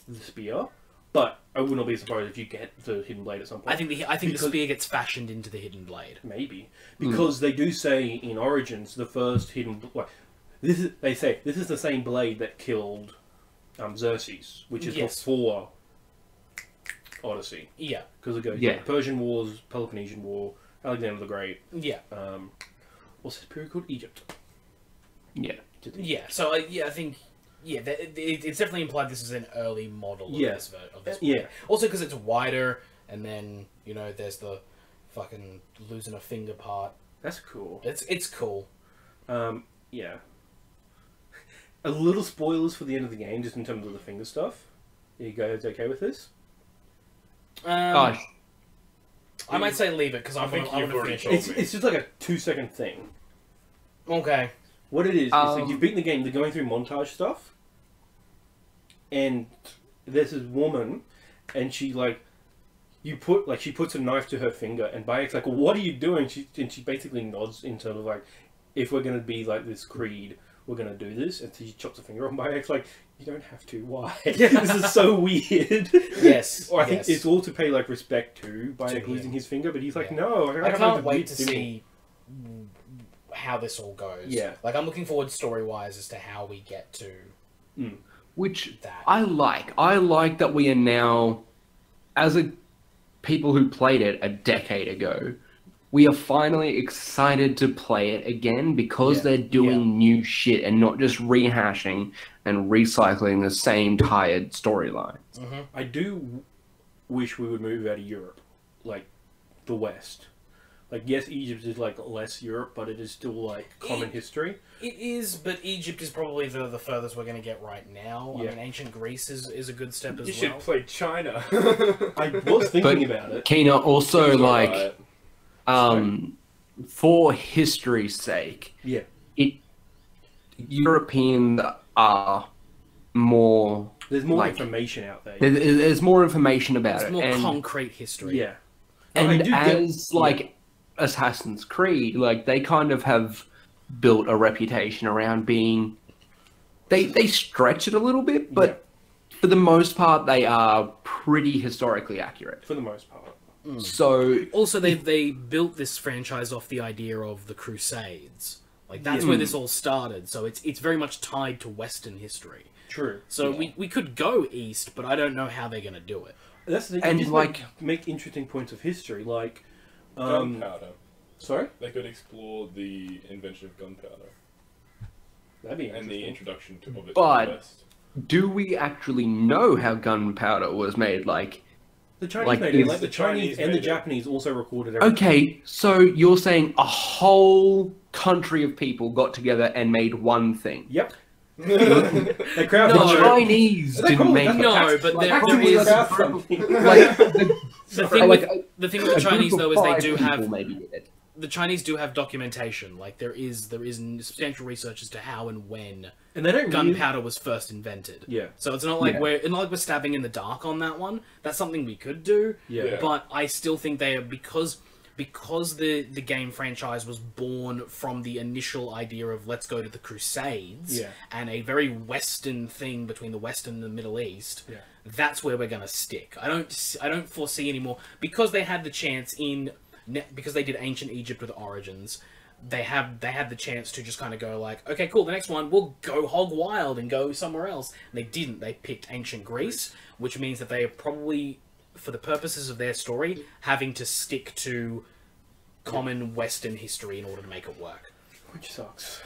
the spear. But I would not be surprised if you get the hidden blade at some point. I think the spear gets fashioned into the hidden blade. Maybe. Because they do say in Origins, the first hidden... they say this is the same blade that killed Xerxes, which is before Odyssey. Because it goes Persian Wars, Peloponnesian War, Alexander the Great. What's this period called? Egypt. So I think... it's definitely implied this is an early model of this one. Also because it's wider, and then, there's the fucking losing a finger part. That's cool. It's cool. A little spoilers for the end of the game, just in terms of the finger stuff. Are you guys okay with this? I might say leave it, because I'm going to finish it. It's just like a 2-second thing. Okay. What it is like you've beaten the game, they're going through montage stuff, and there's this woman, and she she puts a knife to her finger, and Bayek's like, well, what are you doing? She basically nods in terms of if we're going to be like this creed, we're gonna do this, and he chops a finger off. My ex like, you don't have to. Why? This is so weird. Yes. Or I think it's all to pay like respect to by losing his finger, but he's like, no, I can't wait to see how this all goes. Yeah. Like, I'm looking forward story-wise as to how we get to Which that. I like. I like that we are now, as a people who played it a decade ago, we are finally excited to play it again because they're doing new shit and not just rehashing and recycling the same tired storylines. I do wish we would move out of Europe, like the West. Like, yes, Egypt is like less Europe, but it is still like common history. It is, but Egypt is probably the furthest we're going to get right now. Yeah. I mean, ancient Greece is a good step as You well. should play China. I was thinking about it. Keena, also, It's like, alright. for history's sake, Europeans are more... There's more like, information out there. There's more information about It's it. more and, concrete history. Yeah. and I do get- as, like, Assassin's Creed, like, they kind of have built a reputation around being... They stretch it a little bit, but for the most part, they are pretty historically accurate. For the most part. So... Also, they built this franchise off the idea of the Crusades. Like, that's where this all started. So it's very much tied to Western history. True. So we could go east, but I don't know how they're going to do it. That's the thing. And, Just like- make interesting points of history, like Gunpowder. Sorry, They could explore the invention of gunpowder that'd be and interesting. the introduction of it to But- the West. Do we actually know how gunpowder was made? Like, The Chinese like, made it. is- Like the the Chinese Chinese and the made it. Japanese also recorded everything. okay, so you're saying a whole country of people got together and made one thing. Yep. They crowd No. The Chinese They didn't call it make that. it. No, but there Actually, is... crowdfunding. Like, The thing like, the thing with the a group Chinese, of though, is they 5 do people have... maybe did it. The Chinese do have documentation. Like, there is substantial research as to how and when And they don't gunpowder was first invented. Yeah. So it's not like Yeah. we're stabbing in the dark on that one. That's something we could do. Yeah. But I still think they are because the game franchise was born from the initial idea of let's go to the Crusades Yeah. and a very Western thing between the West and the Middle East. Yeah. That's where we're gonna stick. I don't foresee anymore because they had the chance because they did ancient Egypt with Origins. They had the chance to just kind of go like, okay, cool, the next one we'll go hog wild and go somewhere else. And they didn't. They picked ancient Greece, which means that they are probably, for the purposes of their story, having to stick to common Western history in order to make it work. Which sucks.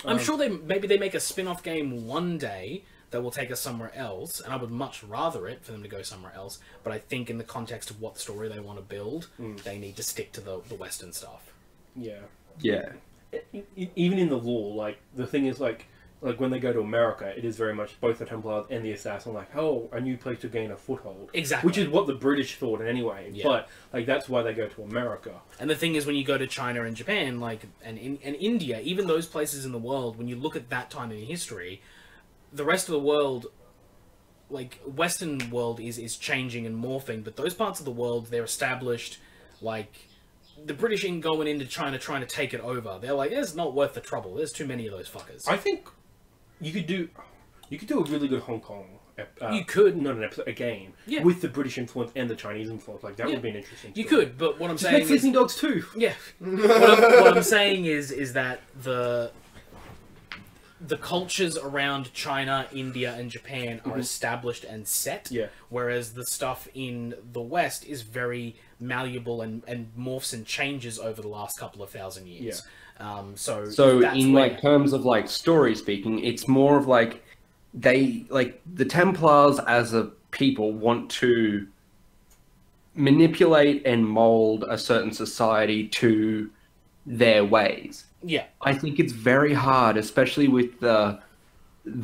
I'm sure maybe they make a spin-off game one day that will take us somewhere else, and I would much rather it for them to go somewhere else. But I think in the context of what story they want to build, they need to stick to the Western stuff. Yeah. Yeah. Even in the lore, like the thing is like when they go to America, it is very much both the Templars and the Assassin like, oh, a new place to gain a foothold. Exactly. Which is what the British thought anyway. Yeah. But like that's why they go to America. And the thing is, when you go to China and Japan, like and India, even those places in the world, when you look at that time in history, the rest of the world, like Western world, is changing and morphing. But those parts of the world, they're established. Like the British ain't going into China trying to take it over. They're like, it's not worth the trouble. There's too many of those fuckers. I think you could do a really good Hong Kong. You could. Not an episode, a game. Yeah. With the British influence and the Chinese influence. Like that Yeah. would be an interesting. You story. could, but what I'm Just saying make is, Sleeping Dogs too. yeah, what I'm saying is that the cultures around China, India, and Japan are established and set. Yeah. Whereas the stuff in the West is very malleable and morphs and changes over the last couple of thousand years. So that's in where, like terms of like story speaking, it's more of like they like the Templars as a people want to manipulate and mold a certain society to their ways. yeah, I think it's very hard, especially with the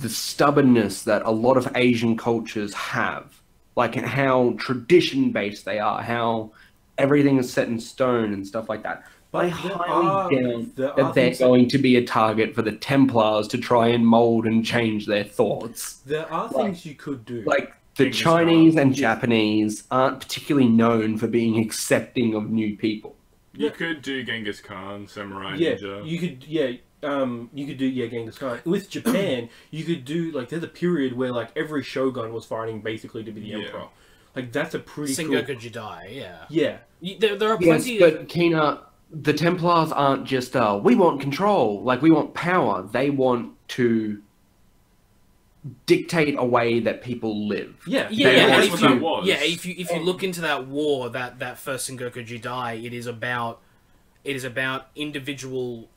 stubbornness that a lot of Asian cultures have, like how tradition based they are, how everything is set in stone and stuff like that. But I there highly are- doubt there are that they're things that- going to be a target for the Templars to try and mold and change their thoughts. There are things you could do. Like the Genghis Chinese Khan. and Japanese aren't particularly known for being accepting of new people. You could do Genghis Khan, Samurai yeah, Ninja. you could. Yeah, you could do Genghis Khan. With Japan, you could do like there's a period where like every shogun was fighting basically to be the emperor. Like that's a pretty Sengoku cool. Jidai, yeah. Yeah. There are Yes, plenty. but Keena, the Templars aren't just we want control, like we want power. They want to dictate a way that people live. Yeah. Yeah, They yeah, want if what you, that was. yeah. If you look into that war, that first Sengoku Jidai, it is about individual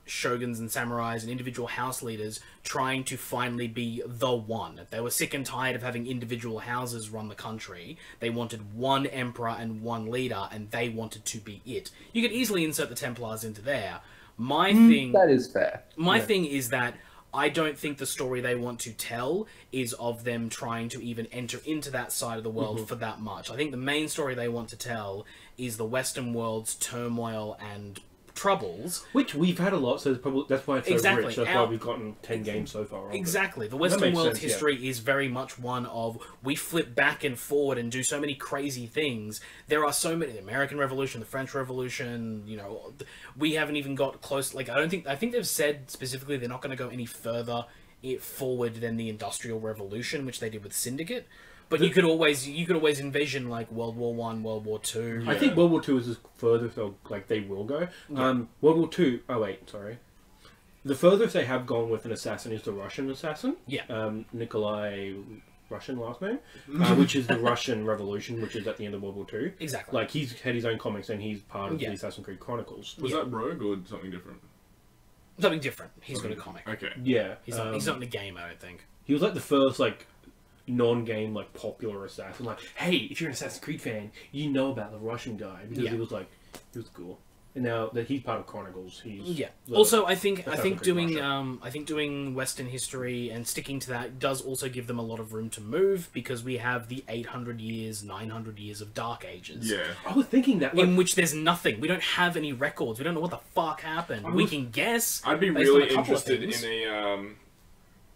shoguns and samurais and individual house leaders trying to finally be the one. They were sick and tired of having individual houses run the country. They wanted one emperor and one leader, and they wanted to be it. You could easily insert the Templars into there. My thing. That is fair. My thing is that I don't think the story they want to tell is of them trying to even enter into that side of the world for that much. I think the main story they want to tell is the Western world's turmoil and troubles. Which we've had a lot, so that's why it's so Exactly. rich. That's why we've gotten 10 games so far. Exactly. The That Western makes world's sense, history is very much one of we flip back and forward and do so many crazy things. There are so many. The American Revolution, the French Revolution, you know, we haven't even got close. Like, I think they've said specifically they're not going to go any further forward than the Industrial Revolution, which they did with Syndicate. But you could always envision like World War One, World War Two. I think World War Two is as furthest like they will go. World War Two. Oh wait, sorry. The furthest they have gone with an assassin is the Russian assassin. Yeah. Nikolai, Russian last name, which is the Russian Revolution, which is at the end of World War Two. Exactly. Like he's had his own comics and he's part of the Assassin's Creed Chronicles. Was that Rogue or something different? Something different. He's got a comic. Okay. Yeah. He's not in a game, I don't think. He was like the first like non-game like popular assassin. Like, hey, if you're an Assassin's Creed fan, you know about the Russian guy because he was cool. And now that he's part of Chronicles, he's Also, I think Creed doing Western history and sticking to that does also give them a lot of room to move because we have the 800 years, 900 years of Dark Ages. Yeah. I was thinking that like, In which there's nothing. We don't have any records. We don't know what the fuck happened. We can guess. I'd be based on really a couple of interested things. in a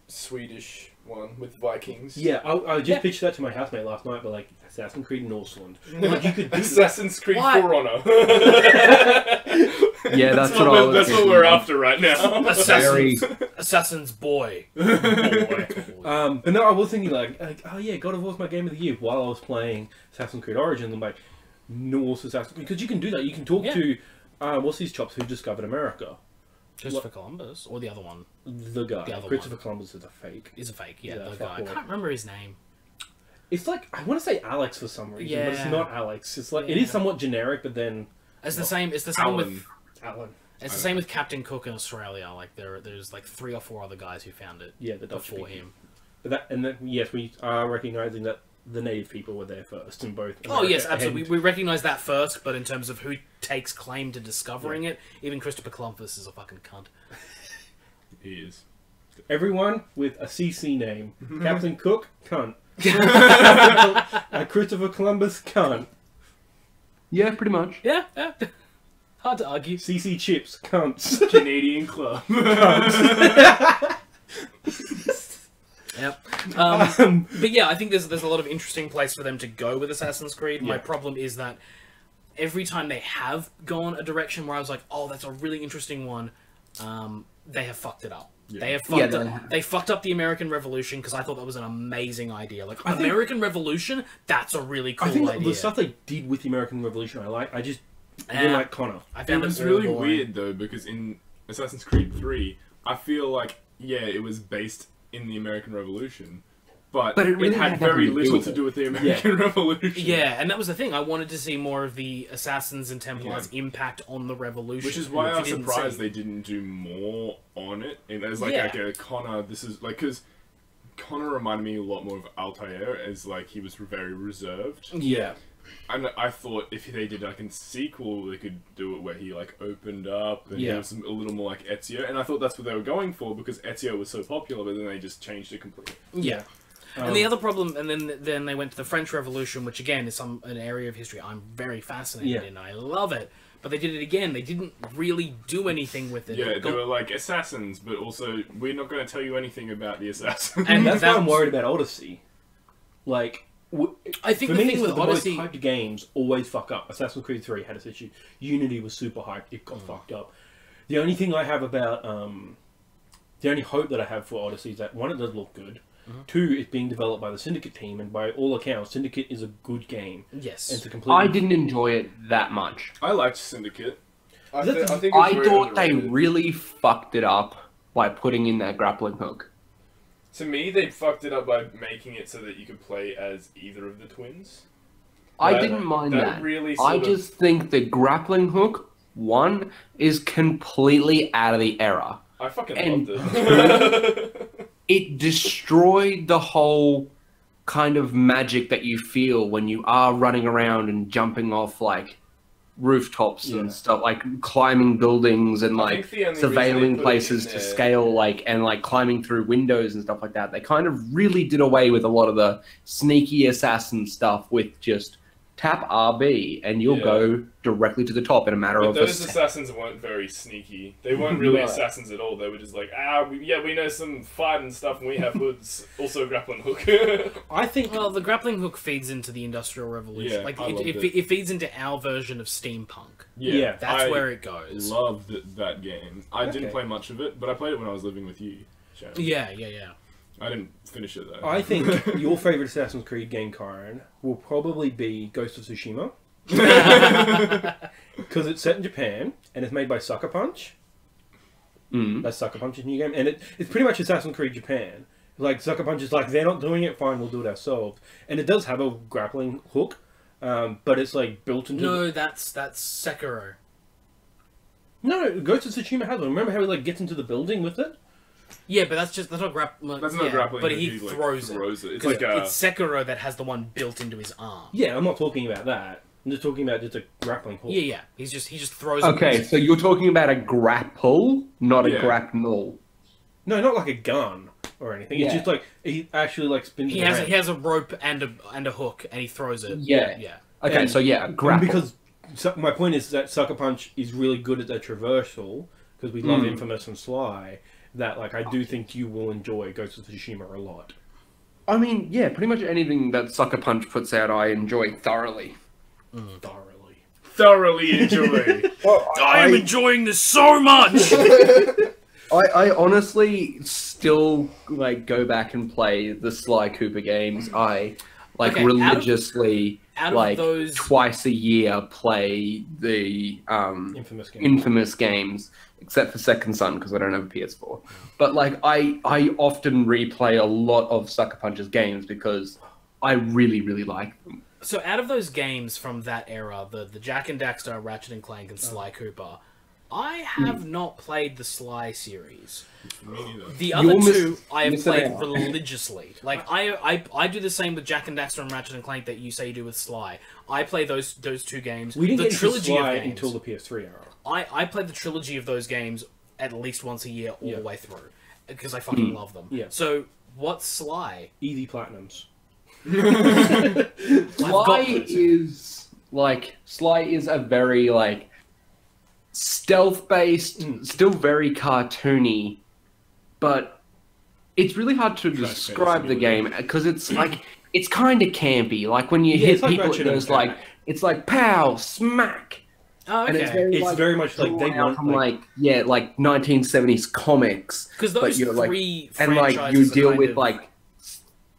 Swedish one with Vikings. yeah, I just pitched that to my housemate last night, but like Assassin's Creed Northland. Like you could do Assassin's Creed What? For Honor. Yeah, that's what I was That's what thinking. we're after right now. Assassin's boy. But no, I was thinking like, oh yeah, God of War's my game of the year while I was playing Assassin's Creed Origins. I'm like, Norse Assassin's Creed, because you can do that. You can talk to what's his chops who discovered America. Christopher Columbus or the other one The guy. The other Christopher one. Columbus is a fake. is a fake. Yeah, Yeah, the fuck guy. I boy. can't remember his name. It's like I want to say Alex for some reason, but it's Yeah. not Alex. It's like it is somewhat generic, but then It's the same. It's the same with. Alan. It's the same with Captain Cook in Australia. Like there's like 3 or 4 other guys who found it. Yeah, the Dutch before people. him. But yes, we are recognizing that the native people were there first in both. Oh yes, America absolutely. and- We recognise that first, but in terms of who takes claim to discovering it, even Christopher Columbus is a fucking cunt. He is. Everyone with a CC name. Captain Cook, cunt. Christopher Columbus, cunt. Yeah, pretty much. Yeah, yeah. Hard to argue. CC Chips, cunts. Canadian Club. Yep. But yeah, I think there's a lot of interesting place for them to go with Assassin's Creed. My problem is that every time they have gone a direction where I was like, oh, that's a really interesting one, they have fucked it up. Yeah. They have fucked they up. have. They fucked up the American Revolution because I thought that was an amazing idea. Like American Revolution, that's a really cool I think idea. the stuff they did with the American Revolution, I like. I just didn't like Connor. I found It was all really boring. weird though because in Assassin's Creed 3, I feel like it was based in the American Revolution, but it really had had very nothing to do little with to it. do with the American Revolution. Yeah, and that was the thing. I wanted to see more of the Assassins and Templars' impact on the Revolution. Which is why I which was we didn't surprised see. they didn't do more on it. And there's like, Yeah. okay, Connor, this is like, because Connor reminded me a lot more of Altair as like he was very reserved. Yeah. And I thought if they did like a sequel, they could do it where he like opened up and he was a little more like Ezio. And I thought that's what they were going for because Ezio was so popular, but then they just changed it completely. Yeah. And the other problem, and then they went to the French Revolution, which again is an area of history I'm very fascinated in. I love it, but they did it again. They didn't really do anything with it. Yeah, they were like assassins, but also we're not going to tell you anything about the assassins. And That's why I'm was- worried about Odyssey. Like, I think for the me, thing it's with the Odyssey, most hyped games always fuck up. Assassin's Creed 3 had its issue. Unity was super hyped. It got fucked up. The only thing I have about the only hope that I have for Odyssey is that one, it does look good. Two, it's being developed by the Syndicate team, and by all accounts, Syndicate is a good game. Yes. And it's a completely... I didn't enjoy it that much. I liked Syndicate. I Is that think it was I very thought they underrated. really fucked it up by putting in that grappling hook. To me, they fucked it up by making it so that you could play as either of the twins. I That- didn't mind that that. really I sort of- just think the grappling hook, one, is completely out of the era. I fucking And- loved it. It destroyed the whole kind of magic that you feel when you are running around and jumping off like rooftops and stuff, like climbing buildings and I like think the only reason they surveilling put it places in to there- scale, like, and like climbing through windows and stuff like that. They kind of really did away with a lot of the sneaky assassin stuff with just tap RB and you'll Yeah. go directly to the top in a matter But of those a second. assassins weren't very sneaky. They weren't really Right. assassins at all. They were just like, we know some fight and stuff, and we have hoods. Also, grappling hook. I think... Well, the grappling hook feeds into the Industrial Revolution. Yeah, like I loved it. it feeds into our version of steampunk. Yeah, That's I where it goes. loved that game. I didn't Okay. play much of it, but I played it when I was living with you, Shannon. Yeah. I didn't finish it though. I think your favourite Assassin's Creed game, Kyron, will probably be Ghost of Tsushima. Because it's set in Japan, and it's made by Sucker Punch. That's Sucker Punch's new game. And it's pretty much Assassin's Creed Japan. Like, Sucker Punch is like, they're not doing it, fine, we'll do it ourselves. And it does have a grappling hook, but it's like built into... No, that's Sekiro. No, Ghost of Tsushima has one. Remember how he like gets into the building with it? Yeah, but that's not grappling. That's not grappling. But hook, he like, throws it. It's 'Cause like a. it's Sekiro that has the one built into his arm. Yeah, I'm not talking about that. I'm just talking about just a grappling hook. Yeah. He just throws. Okay, it. so you're talking about a grapple, not a Yeah. grapnel. No, not like a gun or anything. It's Yeah. just like he actually like spins He it has around. he has a rope and a hook, and he throws it. Yeah. Yeah. Okay, And- so yeah, And grapple. because my point is that Sucker Punch is really good at that traversal because we love Infamous and Sly. That like I do think you will enjoy Ghost of Tsushima a lot. I mean, yeah, pretty much anything that Sucker Punch puts out, I enjoy thoroughly. Thoroughly enjoy. I am enjoying this so much. I honestly still like go back and play the Sly Cooper games. I like Okay, religiously out of like those- twice a year play the Infamous game. Infamous games, except for Second Son because I don't have a PS4. But like I often replay a lot of Sucker Punch's games because I really like them. So out of those games from that era, the Jack and Daxter, Ratchet and Clank, and Sly Cooper, I have not played the Sly series. Me neither. The other You're two I have missing played out. religiously. Like I do the same with Jack and Daxter and Ratchet and Clank that you say you do with Sly. I play those two games. We didn't the get into trilogy Sly of games. until the PS3 era. I played the trilogy of those games at least once a year all Yeah. the way through because I fucking love them. Yeah. So what's Sly? Easy platinums. Sly is a very like stealth based, still very cartoony, but it's really hard to describe the game because it's like it's kind of campy. Like when you Yeah, hit it's like people, Ratchet and it's Clank. like it's like pow, smack, Oh, and it's okay. very It's very much like they drawn out want from like, like 1970s comics. Because but those you're, like- three and like you franchises are deal kind with of- like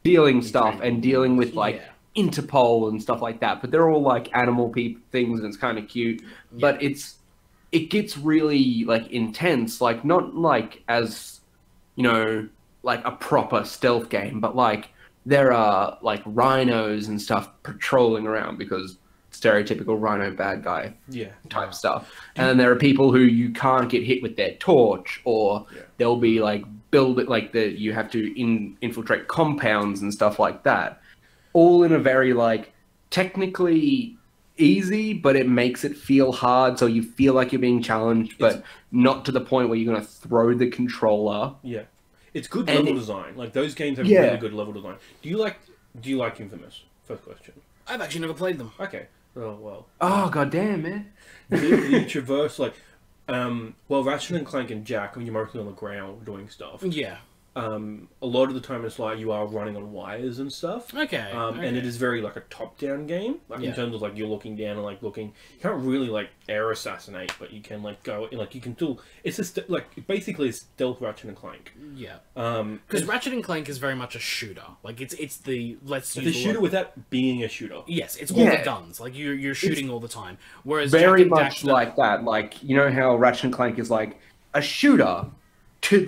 stealing stuff and dealing with like Yeah. Interpol and stuff like that, but they're all like animal things and it's kind of cute. But it gets really like intense, like not like as like a proper stealth game, but like there are like rhinos and stuff patrolling around because stereotypical rhino bad guy yeah. type stuff. And then there are people who you can't get hit with their torch, or they'll be like you have to infiltrate compounds and stuff like that. All in a very like technically easy, but it makes it feel hard, so you feel like you're being challenged, but not to the point where you're gonna throw the controller. Yeah. It's good And level it- design. Like those games have Yeah. really good level design. Do you like Infamous? First question. I've actually never played them. Okay. Oh well. Oh goddamn, man! The traverse like well, Ratchet and Clank and Jack when you're mostly on the ground doing stuff. Yeah. a lot of the time it's like you are running on wires and stuff. Okay. And it is very like a top-down game, like in terms of like you're looking down and like looking. You can't really like air assassinate, but you can like go like you can still. It's just like basically a stealth Ratchet and Clank. Yeah. Because Ratchet and Clank is very much a shooter. Like it's the it's a shooter without being a shooter. Yes, it's all the guns. Like you're shooting all the time. Whereas very Jack and much Daxter, like that. Like you know how Ratchet and Clank is like a shooter to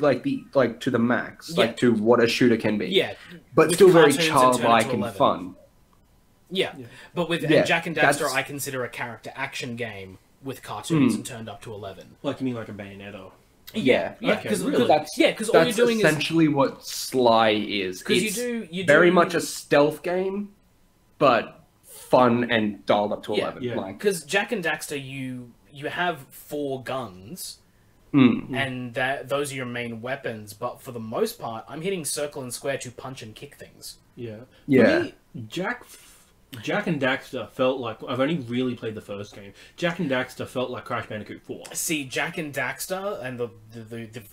to the max, like to what a shooter can be. Yeah. But with still very cartoons childlike turn it to and 11. fun. Yeah. But with Yeah, Jack and Daxter, that's- I consider a character action game with cartoons and turned up to 11. Like you mean like a Bayonetta? Yeah. Yeah, Okay, because really? because all you're That's doing is essentially what Sly is. because It's you do very much a stealth game, but fun and dialed up to 11. Yeah. Like, because Jack and Daxter you have 4 guns. And those are your main weapons, but for the most part, I'm hitting circle and square to punch and kick things. Yeah. Yeah. For me, Jack and Daxter felt like I've only really played the first game. Jack and Daxter felt like Crash Bandicoot 4. See, Jack and Daxter and the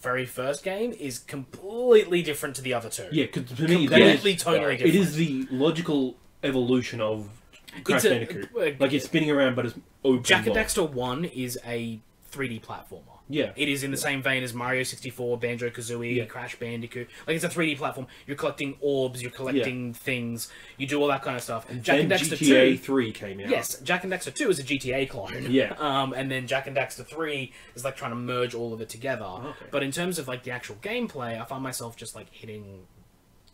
very first game is completely different to the other two. Yeah, because to me that Completely is tonally different. it is the logical evolution of Crash Bandicoot. Like it's spinning around, but it's open. Jack and world. Daxter 1 is a 3D platformer. Yeah. It is in the same vein as Mario 64, Banjo-Kazooie, Crash Bandicoot. Like, it's a 3D platform. You're collecting orbs, you're collecting things, you do all that kind of stuff. And Jack and Then Daxter GTA 2... 3 came out. Yes, Jack and Daxter 2 is a GTA clone. Yeah. And then Jack and Daxter 3 is, like, trying to merge all of it together. Okay. But in terms of, like, the actual gameplay, I find myself just, like, hitting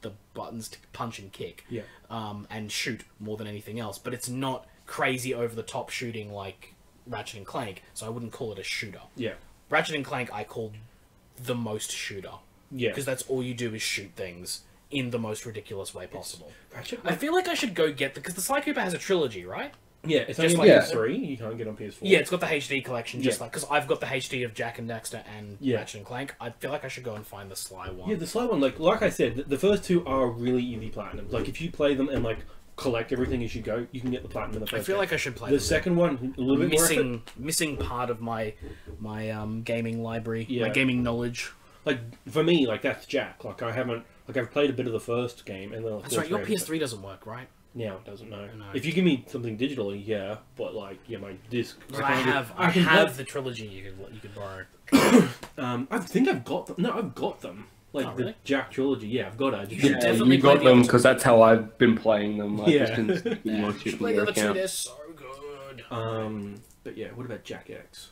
the buttons to punch and kick. Yeah. And shoot more than anything else. But it's not crazy over-the-top shooting like Ratchet and Clank, so I wouldn't call it a shooter. Yeah. Ratchet and Clank I call the most shooter. Yeah. Because that's all you do is shoot things in the most ridiculous way possible. Ratchet. I feel like I should go get because the Sly Cooper has a trilogy, right? Yeah, it's Just only on like- PS3. You can't get on PS4. Yeah, it's got the HD collection, just Yeah. like because I've got the HD of Jack and Daxter and Yeah. Ratchet and Clank. I feel like I should go and find the Sly one. Yeah, the Sly one, like I said, the first two are really easy platinum. Like if you play them and like collect everything as you go, you can get the platinum in the first. I feel game. like I should play The them. second one, a little bit more effort. missing part of my gaming library, Yeah. my gaming knowledge. Like for me, like that's Jack. Like I haven't, like I've played a bit of the first game and then. Like, That's right. Your PS3 doesn't work, right? now it doesn't know. No. If you give me something digitally, yeah, but like my disc. But I can have the trilogy you could borrow. I think I've got them. No, I've got them. Like Oh, the really? Jack trilogy. Yeah, I've got it. I just should didn't- definitely you got play the them other because that's how I've been playing them. I Yeah. just didn't Yeah, watch you it should from play the your other two. account. They're so good. But yeah, what about Jack X?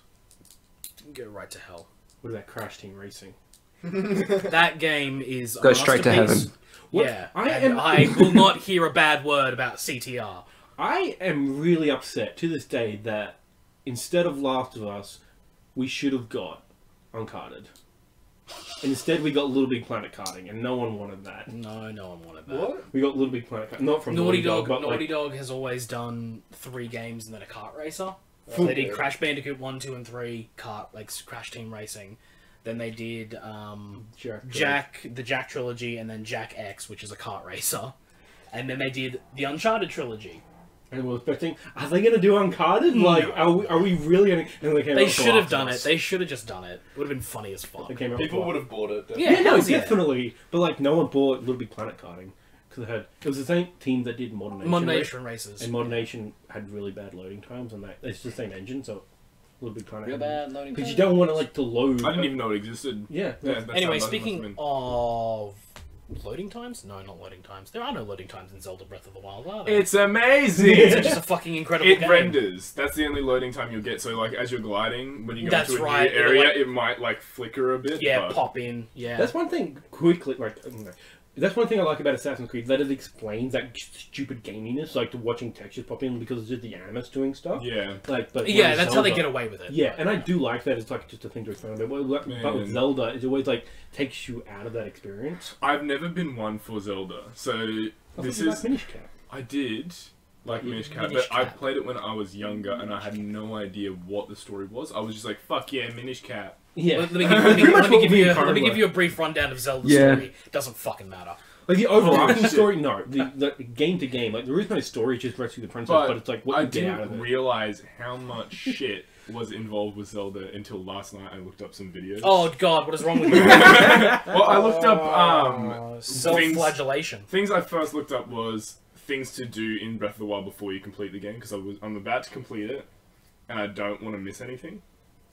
Go right to hell. What about Crash Team Racing? That game is a Go straight to masterpiece. heaven. What? Yeah, I I will not hear a bad word about CTR. I am really upset to this day that instead of Last of Us, we should have got Uncharted. Instead, we got Little Big Planet karting, and no one wanted that. No one wanted that. What? We got Little Big Planet karting, not from Naughty Dog. but Naughty like, Dog has always done 3 games and then a kart racer. Full They did game. Crash Bandicoot 1, 2, and 3 kart, like Crash Team Racing. Then they did the Jack trilogy, and then Jack X, which is a kart racer. And then they did the Uncharted trilogy. And we're expecting, are they going to do Uncharted? Like, are we really going to? And they came They out with should have Last of done it. Us. They should have just done it. It would have been funny as fuck. They came out People with would have bought it. Yeah, Yeah, no, hells yeah. definitely. But like, no one bought Little Big Planet karting because it was the same team that did Modern Nation. Modern Nation races. And Modern Nation had really bad loading times, and it's the same engine, so Little Big Planet. Real bad loading Because you times. don't want to like to load. I didn't even know it existed. Yeah. Yeah, that's Anyway, how much it must have speaking been. of loading times, no, not loading times. There are no loading times in Zelda Breath of the Wild, are there? It's amazing. It's just a fucking incredible It game. renders. That's the only loading time you'll get. So, like, as you're gliding, when you go That's into a right, new it'll, area, like- it might like flicker a bit. Yeah, but pop in. Yeah. That's one thing. Quickly, like. That's one thing I like about Assassin's Creed, that it explains that stupid gaminess, like to watching textures pop in because it's just the animus doing stuff. Yeah. Like, but Yeah, with that's how they Zelda- get away with it. Yeah, and I do like that. It's like just a thing to explain. But with Man. Zelda, it always like takes you out of that experience. I've never been one for Zelda, so this I thought you is. liked Minish Cap. I did like Minish Cap, Minish but I Cap. played it when I was younger, and I had no idea what the story was. I was just like, "Fuck yeah, Minish Cap." Yeah, Let me Pretty much what me and Kyron give were. you a brief rundown of Zelda's Yeah. story. Doesn't fucking matter. Like the overarching story, no. The game to game, like there is no story, it's just Rescue the Princess, but it's like what you get out of it. I didn't realize how much shit was involved with Zelda until last night. I looked up some videos. Oh god, what is wrong with you? Well, I looked up self-flagellation. Things I first looked up was things to do in Breath of the Wild before you complete the game, because I'm about to complete it, and I don't want to miss anything.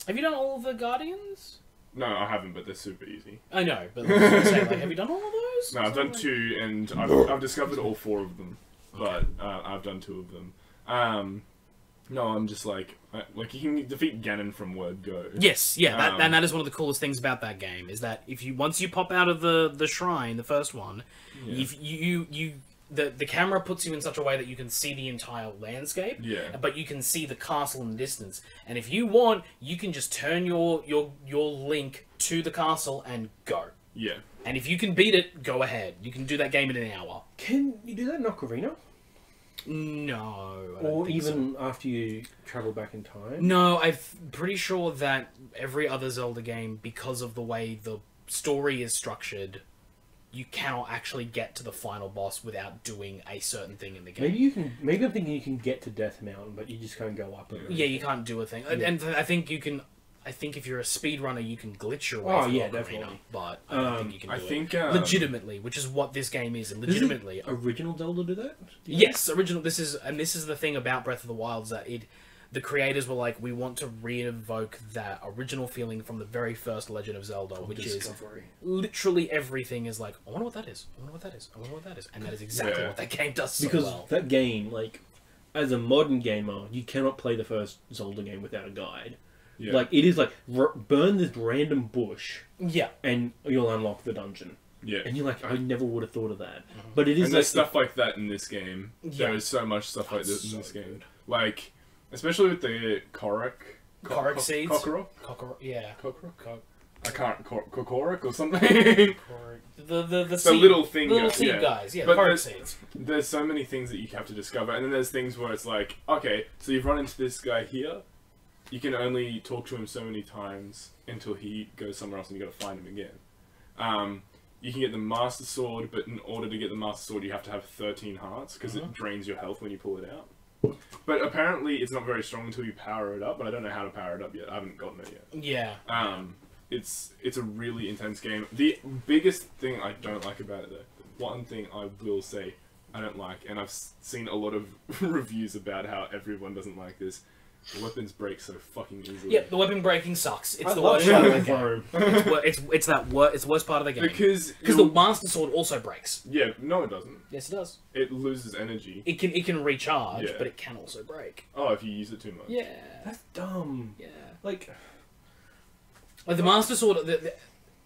Have you done all of the Guardians? No, I haven't, but they're super easy. I know, but have you done all of those? No, I've done 2, and I've discovered all 4 of them, but I've done 2 of them. No, I'm just like you can defeat Ganon from word go. Yes, yeah, and that is one of the coolest things about that game, is that if you once you pop out of the shrine, the first one, the camera puts you in such a way that you can see the entire landscape, but you can see the castle in the distance. And if you want, you can just turn your link to the castle and go. Yeah. And if you can beat it, go ahead. You can do that game in an hour. Can you do that in Ocarina? No. Or even after you travel back in time? No, I'm pretty sure that every other Zelda game, because of the way the story is structured, you cannot actually get to the final boss without doing a certain thing in the game. Maybe you can. Maybe I'm thinking you can get to Death Mountain, but you just can't go up it. Yeah, you can't do a thing. Yeah. And I think you can. I think if you're a speedrunner, you can glitch your way through Ocarina, definitely. But I don't think you can do it. Legitimately, which is what this game is. Legitimately. Original Zelda do that? Yes, original. This is the thing about Breath of the Wild, is that the creators were like, we want to re-evoke that original feeling from the very first Legend of Zelda, which is literally everything is like, I wonder what that is. I wonder what that is. I wonder what that is. And that is exactly what that game does so well. Because that game, like, as a modern gamer, you cannot play the first Zelda game without a guide. Yeah. Like, it is like, burn this random bush, and you'll unlock the dungeon. Yeah. And you're like, I never would have thought of that. But it is and there's stuff like that in this game. Yeah. There is so much stuff like this in this game. Like, especially with the Korok seeds? Kokorok? Yeah. Kokorok? I can't... Kokorok or something? The seed, little thing. The little seed guys, yeah, but Korok seeds. There's so many things that you have to discover, and then there's things where it's like, okay, so you've run into this guy here, you can only talk to him so many times until he goes somewhere else and you got to find him again. You can get the Master Sword, but in order to get the Master Sword you have to have 13 hearts, because it drains your health when you pull it out. But apparently it's not very strong until you power it up, but I don't know how to power it up yet. I haven't gotten it yet. Yeah. It's a really intense game. The biggest thing I don't like about it, though, one thing I will say I don't like, and I've seen a lot of reviews about how everyone doesn't like this, the weapons break so fucking easily. Yeah, the weapon breaking sucks. It's the worst part of the game. It's the worst part of the game. Because the Master Sword also breaks. Yeah, no it doesn't. Yes it does. It loses energy. It can recharge, but it can also break. Oh, if you use it too much. Yeah. That's dumb. Yeah. Like the Master Sword,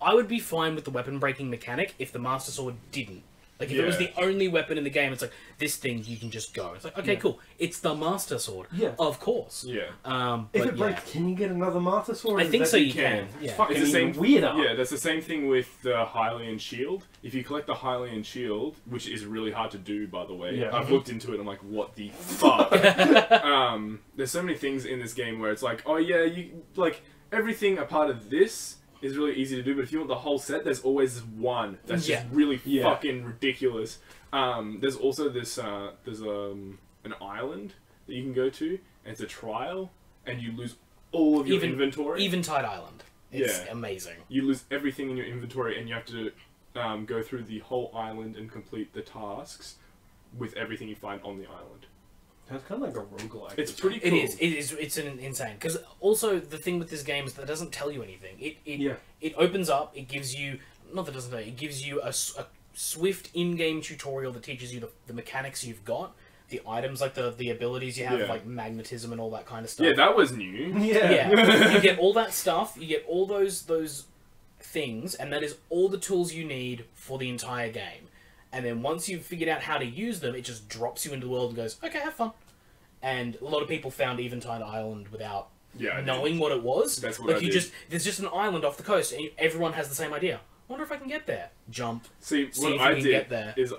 I would be fine with the weapon breaking mechanic if the Master Sword didn't. Like, if it was the only weapon in the game, it's like, this thing, you can just go. It's like, okay, cool. It's the Master Sword. Yeah. Of course. Yeah. If it breaks, can you get another Master Sword? I think so, you can. Yeah. It's fucking weirder. Yeah, that's the same thing with the Hylian Shield. If you collect the Hylian Shield, which is really hard to do, by the way, I've looked into it and I'm like, what the fuck? There's so many things in this game where it's like, oh yeah, you, like, everything a part of this is really easy to do, but if you want the whole set, there's always this one that's just really fucking ridiculous. There's also this, there's an island that you can go to, and it's a trial, and you lose all of your inventory. Eventide Island. It's amazing. You lose everything in your inventory, and you have to go through the whole island and complete the tasks with everything you find on the island. It's kind of like a roguelike. It's pretty cool. It is. It's an insane. Because also, the thing with this game is that it doesn't tell you anything. It opens up, it gives you... Not that it doesn't tell you, it gives you a swift in-game tutorial that teaches you the mechanics you've got, the items, like the abilities you have, like magnetism and all that kind of stuff. Yeah, that was new. Yeah. You get all that stuff, you get all those things, and that is all the tools you need for the entire game. And then once you've figured out how to use them, it just drops you into the world and goes, okay, have fun. And a lot of people found Eventide Island without knowing what it was. That's what I did. There's just an island off the coast, and everyone has the same idea. I wonder if I can get there. Jump. See what I did is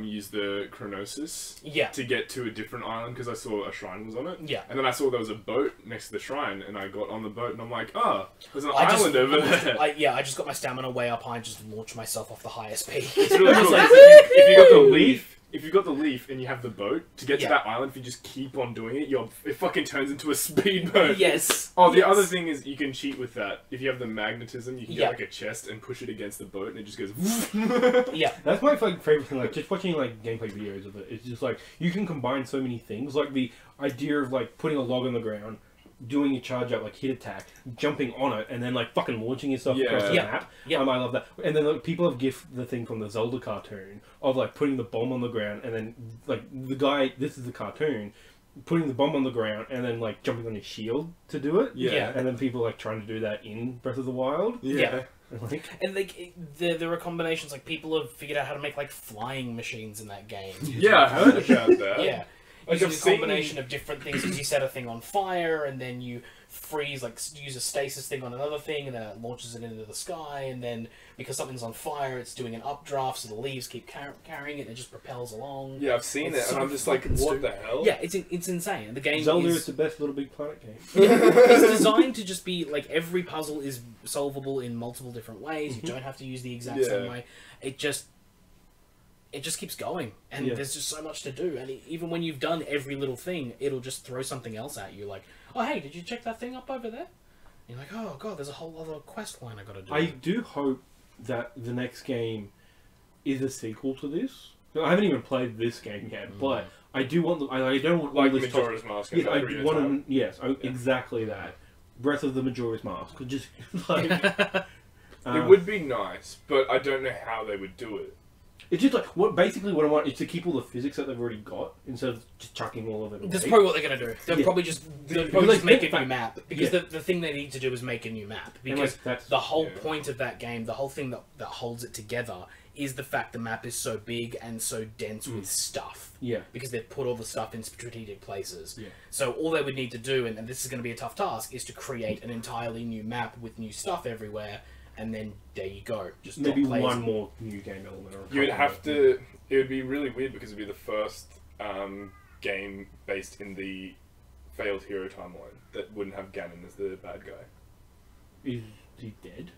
use the Chronosis Yeah. to get to a different island because I saw a shrine was on it. Yeah. And then I saw there was a boat next to the shrine, and I got on the boat, and I'm like, oh, there's an island over there. I just got my stamina way up high and just launched myself off the highest peak. It's really cool. If you got the leaf, and you have the boat, to get to that island, if you just keep on doing it, it fucking turns into a speedboat. Yes. Oh, the other thing is you can cheat with that. If you have the magnetism, you can get like a chest and push it against the boat, and it just goes. Yeah. That's my favorite thing. Like just watching like gameplay videos of it. It's just like you can combine so many things. Like the idea of like putting a log on the ground, doing a charge up, like hit attack, jumping on it, and then like fucking launching yourself across the map. Yeah. I love that. And then like, people have gifted the thing from the Zelda cartoon of like putting the bomb on the ground, and then like the guy. This is the cartoon. Putting the bomb on the ground and then like jumping on his shield to do it. Yeah. And then people like trying to do that in Breath of the Wild. Yeah. And like there are combinations, like people have figured out how to make like flying machines in that game. Yeah, I heard about that. Yeah. Like Using a combination of different things, because you set a thing on fire and then you freeze, like use a stasis thing on another thing, and then it launches it into the sky, and then because something's on fire, it's doing an updraft, so the leaves keep carrying it, and it just propels along. Yeah, I've seen it, and I'm just like, what the hell? Yeah, it's insane. The game Zelda is the best Little Big Planet game. It's designed to just be like every puzzle is solvable in multiple different ways. You don't have to use the exact same way. It just keeps going, and there's just so much to do. And even when you've done every little thing, it'll just throw something else at you, like, oh hey, did you check that thing up over there? And you're like, oh god, there's a whole other quest line I gotta do. I do hope that the next game is a sequel to this. I haven't even played this game yet, but I do want. I don't want like all this Majora's Mask. Yeah, I want to. Yes, exactly that. Breath of the Majora's Mask. Just like it would be nice, but I don't know how they would do it. It's just like what I want is to keep all the physics that they've already got instead of just chucking all of it away. That's probably what they're gonna do. They'll probably just make a new map, because the thing they need to do is make a new map, because the whole point of that game, the whole thing that holds it together, is the fact the map is so big and so dense with stuff. Yeah. Because they've put all the stuff in strategic places. Yeah. So all they would need to do, and this is going to be a tough task, is to create an entirely new map with new stuff everywhere. And then there you go. Just maybe one more new game element. Or you would have to. It would be really weird because it'd be the first game based in the failed hero timeline that wouldn't have Ganon as the bad guy. Is he dead?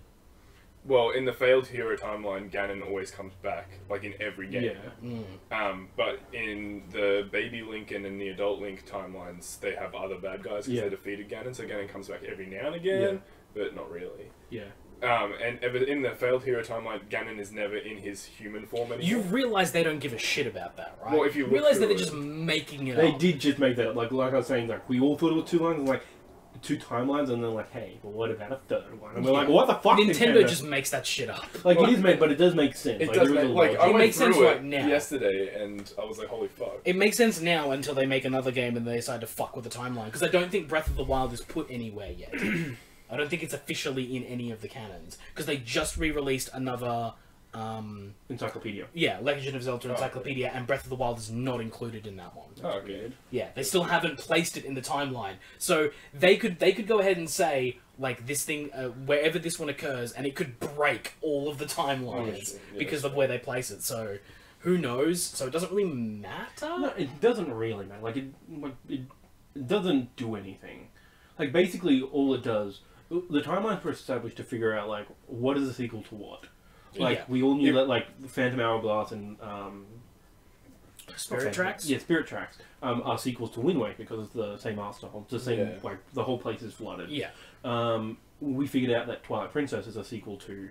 Well, in the failed hero timeline, Ganon always comes back, like in every game. Yeah. But in the baby Link and in the adult Link timelines, they have other bad guys because they defeated Ganon, so Ganon comes back every now and again, but not really. Yeah. And in the failed hero timeline, Ganon is never in his human form anymore. You realise they don't give a shit about that, right? Well, if you realise that they're just making it They up. did just make that up. Like I was saying, like we all thought it was two lines, and like two timelines, and then like, hey, well, what about a third one? And we're like, what the fuck? Nintendo just makes that shit up. Like it is made, but it does make sense. It does make, like, I went through it now. yesterday, and I was like, holy fuck. It makes sense now until they make another game and they decide to fuck with the timeline, because I don't think Breath of the Wild is put anywhere yet. I don't think it's officially in any of the canons, because they just re-released another Encyclopedia. Yeah, Legend of Zelda Encyclopedia, and Breath of the Wild is not included in that one. Oh, good. Yeah, they still haven't placed it in the timeline, so they could go ahead and say, like, this thing wherever this one occurs, and it could break all of the timelines because of where they place it. So who knows? So it doesn't really matter. No, it doesn't really matter. Like it doesn't do anything. Like basically, all it does. The timelines were established to figure out, like, what is a sequel to what. Like, we all knew that, like, Phantom Hourglass and, Spirit Tracks? Yeah, Spirit Tracks are sequels to Wind Waker because it's the same art style. It's the same, like, the whole place is flooded. Yeah. We figured out that Twilight Princess is a sequel to,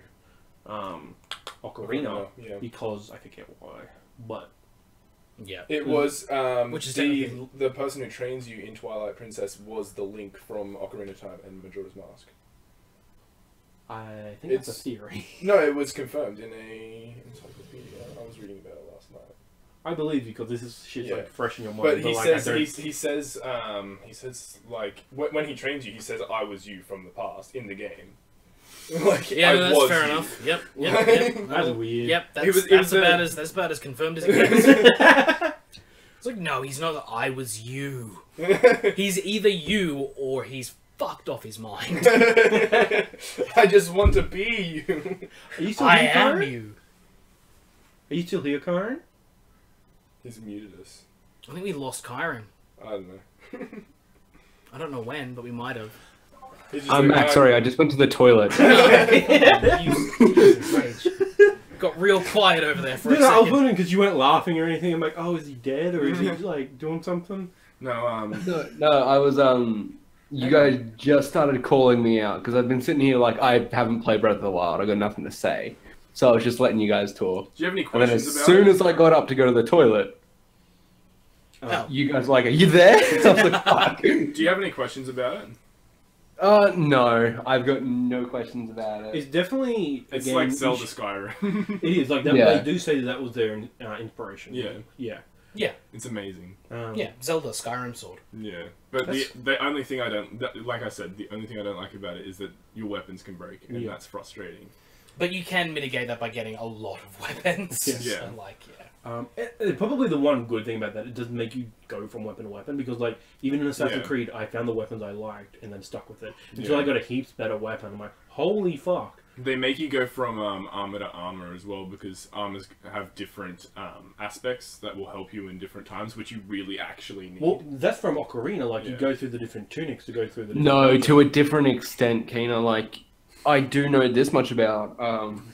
Ocarina, because I forget why, but... Yeah, it was which is the person who trains you in Twilight Princess was the Link from Ocarina of Time and Majora's Mask. I think it's a theory. No, it was confirmed in a encyclopedia. I was reading about it last night. I believe you because this is shit's like fresh in your mind. But he says like when he trains you, he says I was you from the past in the game. Like, yeah, that's fair enough. Yep. That's weird. Yep, that's about as confirmed as it gets. It's like, no, he's not. I was you. He's either you or he's fucked off his mind. I just want to be you. Are you still I here, am Kyron? you. Are you still here, Kyron? He's muted us. I think we lost Kyron. I don't know. I don't know when, but we might have. I'm Max. Sorry, I just went to the toilet. Got real quiet over there for a I second. was wondering because you weren't laughing or anything. I'm like, oh, is he dead or is he like doing something? No, No, I was You guys just started calling me out because I've been sitting here like I haven't played Breath of the Wild. I got nothing to say, so I was just letting you guys talk. Do you have any And questions then as about soon it? as I got up to go to the toilet, Oh. you guys were like, "Are you there?" I was like, "Fuck." Do you have any questions about it? No, I've got no questions about it. It's definitely It's again, like Zelda Skyrim. It is like that, Yeah. they do say that was their inspiration. Yeah. Yeah. Yeah, It's amazing. yeah. Zelda Skyrim Sword. Yeah, but That's- the only thing I don't, like I said, the only thing I don't like about it is that your weapons can break, and Yeah. that's frustrating. But you can mitigate that by getting a lot of weapons. Yes. Yeah. So, like, yeah. Probably the one good thing about that, it doesn't make you go from weapon to weapon because, like, even in Assassin's Yeah. Creed, I found the weapons I liked and then stuck with it until Yeah. I got a heaps better weapon. I'm like, holy fuck! They make you go from armor to armor as well because armors have different aspects that will help you in different times, which you really actually need. Well, that's from Ocarina. Like, you Yeah. go through the different tunics to go through the. Different No, weapons. to a different extent, Keena. Like, I do know this much about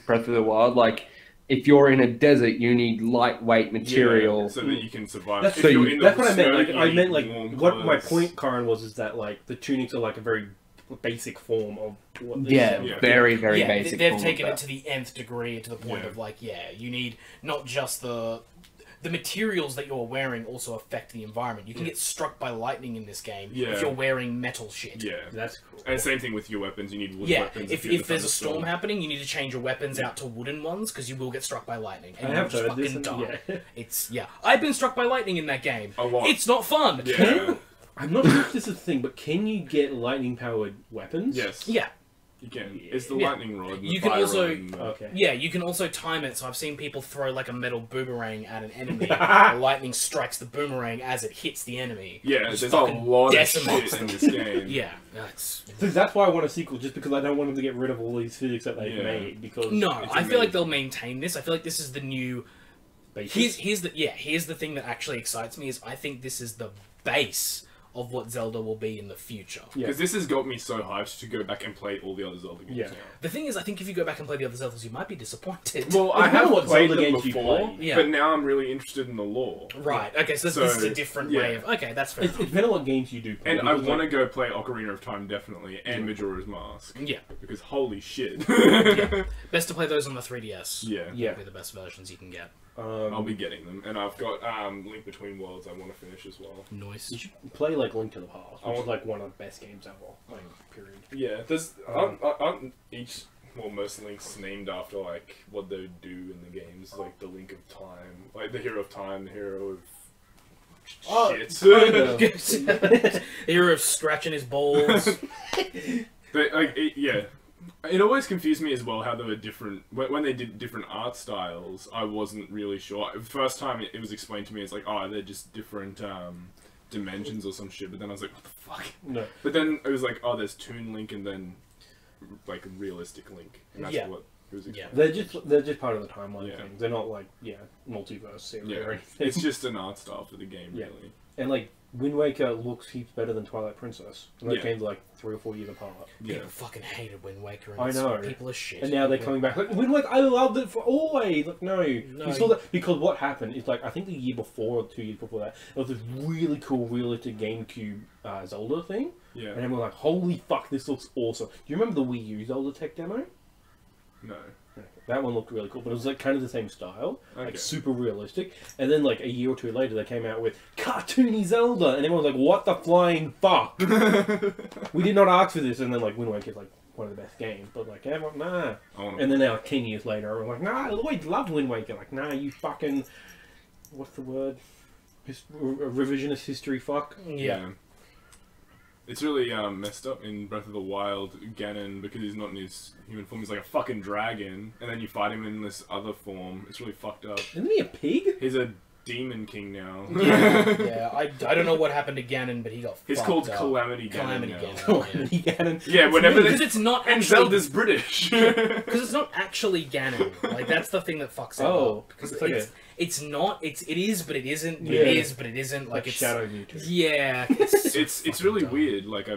Breath of the Wild. Like, if you're in a desert, you need lightweight material. so that you can survive. That's, If so you're you- in the that's what I meant. snow, Like, you I need meant like warm what my clothes. point, Kyron, was that like the tunics are like a very basic form of what. They Yeah, Yeah. very, very Yeah, basic. they've form of taken it that. to the nth degree, to the point Yeah. of like, yeah, you need not just the materials that you're wearing also affect the environment. You can get struck by lightning in this game Yeah. if you're wearing metal shit. Yeah, That's cool. and same thing with your weapons. You need wood Yeah, weapons. if you're in there's a the storm thunderstorm. happening, you need to change your weapons out to wooden ones because you will get struck by lightning. And I you'll have just heard this. fucking And, die. yeah. It's, yeah. I've been struck by lightning in that game. A lot. It's not fun. Yeah. I'm not sure if this is a thing, but can you get lightning powered weapons? Yes. Yeah. You can. It's the Yeah. lightning rod. And You the can fire also- rod and the- Okay. Yeah, you can also time it. So I've seen people throw like a metal boomerang at an enemy. The lightning strikes the boomerang as it hits the enemy. Yeah, Just there's a fucking lot of decimates shit in them. this game. Yeah, that's... So that's why I want a sequel, just because I don't want them to get rid of all these physics that they've Yeah. made. Because No, It's I feel like amazing. they'll maintain this. I feel like this is the new... basics. Here's the thing that actually excites me is I think this is the base of what Zelda will be in the future. Yeah. Because this has got me so hyped to go back and play all the other Zelda games Yeah. now. The thing is, I think if you go back and play the other Zeldas, you might be disappointed. Well, I Depending have on what played Zelda them games you before, play. Yeah. but now I'm really interested in the lore. Right, okay, so, So, this is a different way yeah. of... Okay, that's fair. It's depending on what games you do play. And I because, want to like, go play Ocarina of Time, definitely, and Majora's Mask. Yeah. Because holy shit. Yeah. Best to play those on the 3DS. Yeah. Yeah. They're the best versions you can get. I'll be getting them. And I've got Link Between Worlds I want to finish as well. Nice. You should play like Link to the Past, I which want- is like one of the best games ever. Like, period. Yeah, there's aren't most links named after like what they do in the games, like the Link of Time, like the Hero of Time, the Hero of shit. The hero of scratching his balls. But like, yeah, it always confused me as well how they were different when they did different art styles. I wasn't really sure. The first time it was explained to me, it's like, oh, they're just different dimensions or some shit. But then I was like, what the fuck? No. But then it was like, oh, there's Toon Link and then like realistic Link, and that's Yeah. what it was explained. They're just part of the timeline Yeah. thing. They're not like multiverse series or Yeah, anything. it's just an art style for the game, Yeah. really. And like Wind Waker looks heaps better than Twilight Princess. And that Yeah. game's like 3 or 4 years apart. Yeah, People fucking hated Wind Waker. And I know. People are shit. And now they're coming back. Like, Wind Waker, I loved it for always. Like, no. No. You saw that because what happened is like I think the year before or 2 years before that, there was this really cool realistic GameCube Zelda thing. yeah. And everyone was like, holy fuck, this looks awesome. Do you remember the Wii U Zelda tech demo? No. That one looked really cool, but it was like kind of the same style, Okay. like super realistic. And then like a year or two later, they came out with cartoony Zelda, and everyone was like, "What the flying fuck? We did not ask for this." And then like Wind Waker is like one of the best games, but like everyone, nah. I wanna... And then now 10 years later, everyone's like, "Nah, Lloyd loved Wind Waker." Like, nah, you fucking, what's the word? Revisionist history, fuck. Yeah. It's really messed up in Breath of the Wild, Ganon, because he's not in his human form, he's like a fucking dragon, and then you fight him in this other form. It's really fucked up. Isn't he a pig? He's a demon king now. Yeah, I don't know what happened to Ganon, but he got He's fucked called up. Calamity Ganon Calamity now. Ganon. Calamity Ganon. Yeah, whenever Because they... it's not And actually... Zelda's British! Because it's not actually Ganon. Like, that's the thing that fucks it Oh, up. Because it's like It's not. It is, but it isn't. Yeah. It is, but it isn't. Like it's Shadow Mewtwo. Yeah. It's really weird. Like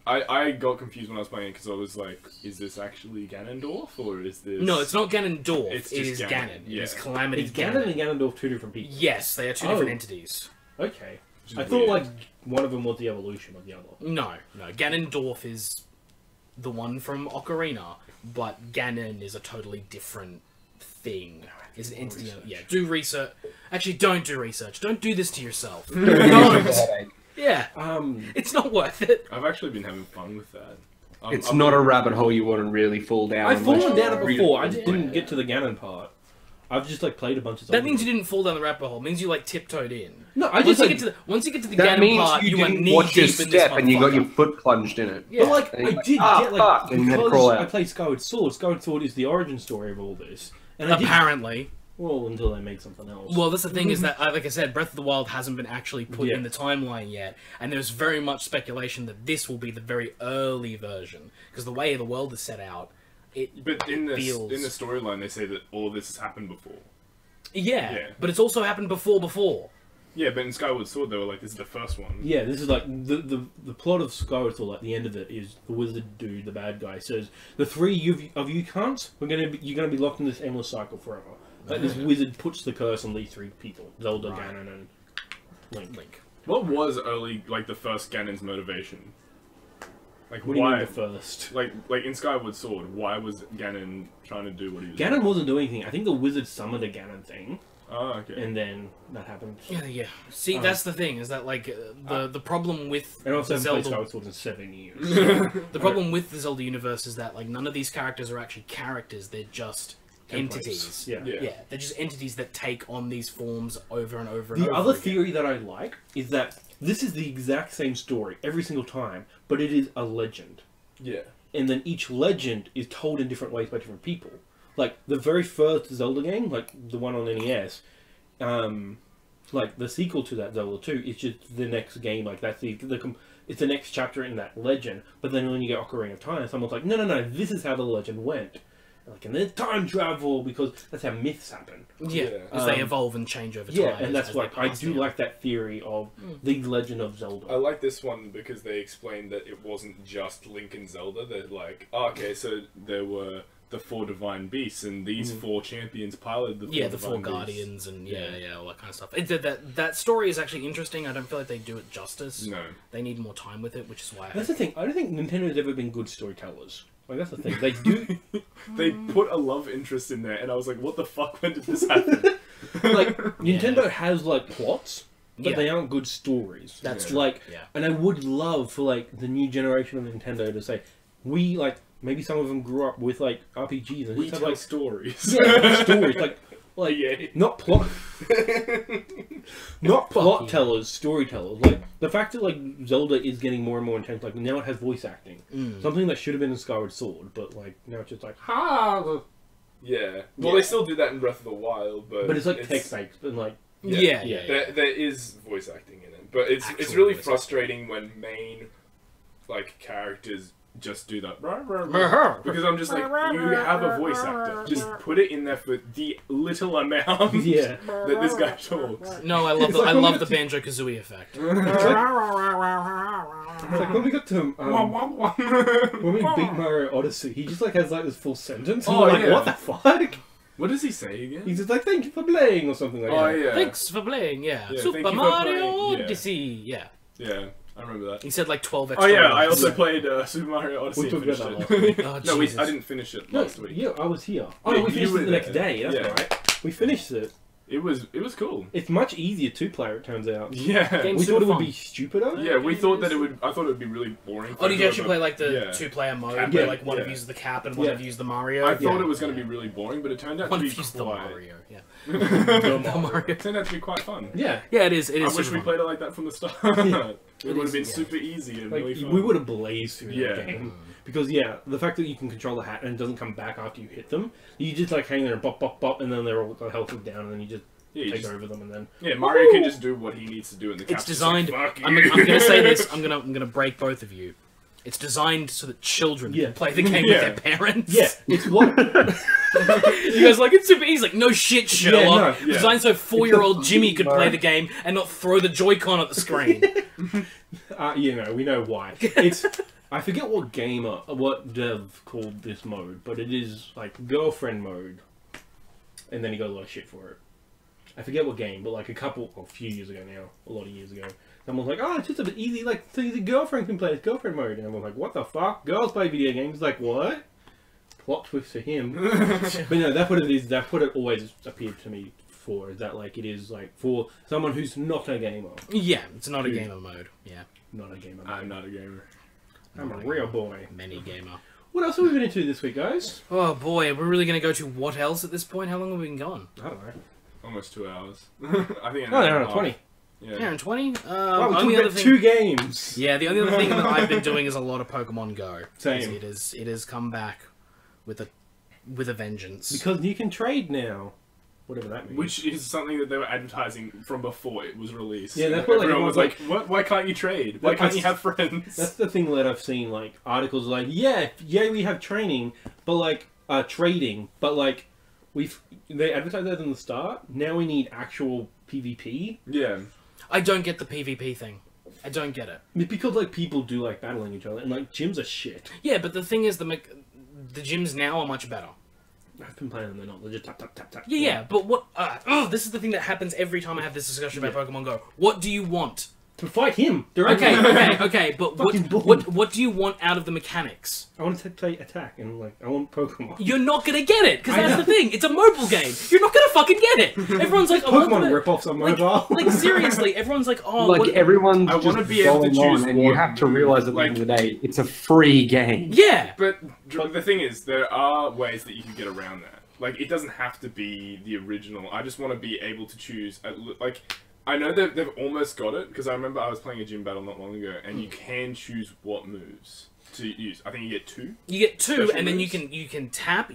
I got confused when I was playing it because I was like, is this actually Ganondorf or is this? No, it's not Ganondorf. It's It is just Ganon. Ganon, It is yeah. Calamity Is Ganon and Ganondorf two different people? Yes, they are two different entities. Okay. Which is I thought weird. like one of them was the evolution of the other. No. Ganondorf is the one from Ocarina, but Ganon is a totally different thing. Is an entity. Yeah, do research. Actually, don't do research. Don't do this to yourself. Don't. Yeah. It's not worth it. I've actually been having fun with that. It's not a rabbit hole you want to really fall down. I've fallen down it really before. I just didn't get to the Ganon part. I've just like played a bunch of. That means you didn't fall down the rabbit hole. It means you like tiptoed in. No, I Once just you like, get to the That Ganon means part, you went didn't knee watch your deep in this step and you got your motherfucker. foot plunged in it. Yeah. But like And I you're did like, get like and you had to crawl because out. I played Skyward Sword. Skyward Sword is the origin story of all this, and I did, Apparently. well until they make something else. Well, that's the thing is that, like I said, Breath of the Wild hasn't been actually put Yeah. in the timeline yet, and there's very much speculation that this will be the very early version because the way the world is set out, But in the feels- storyline, they say that all this has happened before. yeah, but it's also happened before. Yeah, but in Skyward Sword, they were like, this is the first one. Yeah, this is like the plot of Skyward Sword. Like the end of it is the wizard dude, the bad guy, says the three of you cunts, you're gonna be locked in this endless cycle forever. Like this wizard puts the curse on these three people: Zelda, Ganon, and Link. What was the first Ganon's motivation? Like, What do you why? mean the first? Like in Skyward Sword, why was Ganon trying to do what he was Ganon doing? wasn't doing anything. I think the wizard summoned a Ganon thing, Oh, okay. and then that happened. Yeah. See, that's the thing is that like the problem with And also the haven't played Zelda. Skyward Sword in 7 years. The problem with the Zelda universe is that like none of these characters are actually characters; they're just entities. Yeah. Yeah. They're just entities that take on these forms over and over and The over. other again. theory that I like is that this is the exact same story every single time, but it is a legend. Yeah. And then each legend is told in different ways by different people. Like the very first Zelda game, like the one on NES, like the sequel to that Zelda 2 is just the next game. Like that's it's the next chapter in that legend. But then when you get Ocarina of Time, someone's like, no, this is how the legend went. Like, and there's time travel because that's how myths happen. Yeah, as they evolve and change over time. Yeah, and that's as why they I pass do down. like that theory of the Legend of Zelda. I like this one because they explained that it wasn't just Link and Zelda. They're like, oh, okay, so there were the 4 divine beasts, and these 4 champions piloted the 4 the divine 4 beasts. guardians and all that kind of stuff. That story is actually interesting. I don't feel like they do it justice. No. They need more time with it, which is why. That's the thing. I don't think Nintendo's ever been good storytellers. Like that's the thing. They do. They put a love interest in there, and I was like, what the fuck? When did this happen? Like Nintendo has like plots, but Yeah. they aren't good stories. That's true. Like, Yeah. and I would love for like the new generation of Nintendo to say, we like maybe some of them grew up with like RPGs and We just have tell like stories. stories, like Yeah. not plot, not plot you. tellers, storytellers. Like the fact that like Zelda is getting more and more intense. Like now it has voice acting, something that should have been in Skyward Sword, but like now it's just like ha. Yeah. Well, they still do that in Breath of the Wild, but But it's like text based and like Yeah. There is voice acting in it, but it's Actual really voice frustrating when main characters just do that because I'm just like, you have a voice actor, just put it in there for the little amount Yeah. that this guy talks. No, I love It's the like I when love we the got Banjo Kazooie effect. It's like when we got to when we beat Mario Odyssey, he just like has like this full sentence. And Oh, we're like, yeah. what the fuck? What does he say again? He's just like, thank you for playing or something like Oh that. yeah, Thanks for playing. Yeah, Yeah, Super thank you for Mario playing, yeah. Odyssey. Yeah, yeah. I remember that. he said like 12 Oh extra. yeah, I words. also played Super Mario Odyssey. We and talked about finished that Oh, it. No, Jesus. I didn't finish it No, last week. yeah, I was here. Oh, Yeah, no, we you finished were it the next there. day. That's Yeah. right. We finished it. It was cool. It's much easier to play, it turns out. Yeah. Game's We thought it would fun. be stupider. Yeah, we thought that it would. I thought it would be really boring. Oh, did you actually play like the Yeah. 2-player mode Cap, where yeah, like one of yeah. you is the cap and one of you is the Mario? I thought Yeah. it was going to be really boring, but it turned out One to of be you's the quite. Mario. Yeah, the Mario. It turned out to be quite fun. Yeah. yeah, it is. It I is. wish super we fun. played it like that from the start. Yeah. It would have been is, yeah. super easy and Like, really fun. we would have blazed through Yeah. that game. Because, yeah, the fact that you can control the hat and it doesn't come back after you hit them, you just, like, hang there and bop, bop, bop, and then they're all health is down, and then you just Yeah, you take just- over them, and then... Yeah, Mario can just do what he needs to do in the It's cap's just like, designed. "Fuck I'm you." gonna say this. I'm gonna break both of you. It's designed so that children Yeah. can play the game Yeah. with their parents. Yeah, it's what... You guys like, it's super easy. Like, no shit, Sherlock. Yeah, no, Designed so 4-year-old Jimmy could play the game and not throw the Joy-Con at the screen. We know why. I forget what dev called this mode, but it is like girlfriend mode. And then he got a lot of shit for it. I forget what game, but like a few years ago now, a lot of years ago, someone was like, "Oh, it's just a bit easy, like so the girlfriend can play this girlfriend mode," and everyone's like, "What the fuck? Girls play video games?" Like, what? Plot twist for him. But no, that's what it is. That's what it always appeared to me for. Is that like it is like for someone who's not a gamer. Yeah, it's not a gamer mode. Yeah, not a gamer. I'm not a gamer. I'm a real boy. Many gamer. What else have we been into this week, guys? Oh boy, we're really going to go to what else at this point? How long have we been gone? I don't know. Almost 2 hours. I think. No, 20. Yeah. Yeah, 20. Well, we took about 2 games. Yeah, the only other thing that I've been doing is a lot of Pokemon Go. Same. It has come back with a vengeance. Because you can trade now. Whatever that means. Which is something that they were advertising from before it was released. Yeah, that's what everyone was like, "What? Why can't you trade? Why can't you have friends?" That's the thing that I've seen, like, articles like, yeah, we have training, but, like, trading, but, like, they advertised that in the start, now we need actual PvP. Yeah. I don't get the PvP thing. I don't get it. Because, like, people do like battling each other, and, like, gyms are shit. Yeah, but the thing is, the gyms now are much better. I've been playing them, they're not. They're just tap, tap, tap, tap. Yeah, but what... this is the thing that happens every time I have this discussion about Pokemon Go. What do you want? To fight him directly. Okay, but what do you want out of the mechanics? I want to play attack, and, like, I want Pokemon. You're not gonna get it, because that's the thing. It's a mobile game. You're not gonna fucking get it. Everyone's like, Pokemon rip-offs on mobile. Like, seriously, everyone's like, oh... Like, everyone's I want to be able to choose and you have to realize at the end of the day, it's a free game. Yeah! But the thing is, there are ways that you can get around that. Like, it doesn't have to be the original. I just want to be able to choose... Like, I know that they've almost got it, because I remember I was playing a gym battle not long ago, and you can choose what moves to use. I think you get 2. You get 2, special and then moves. you can tap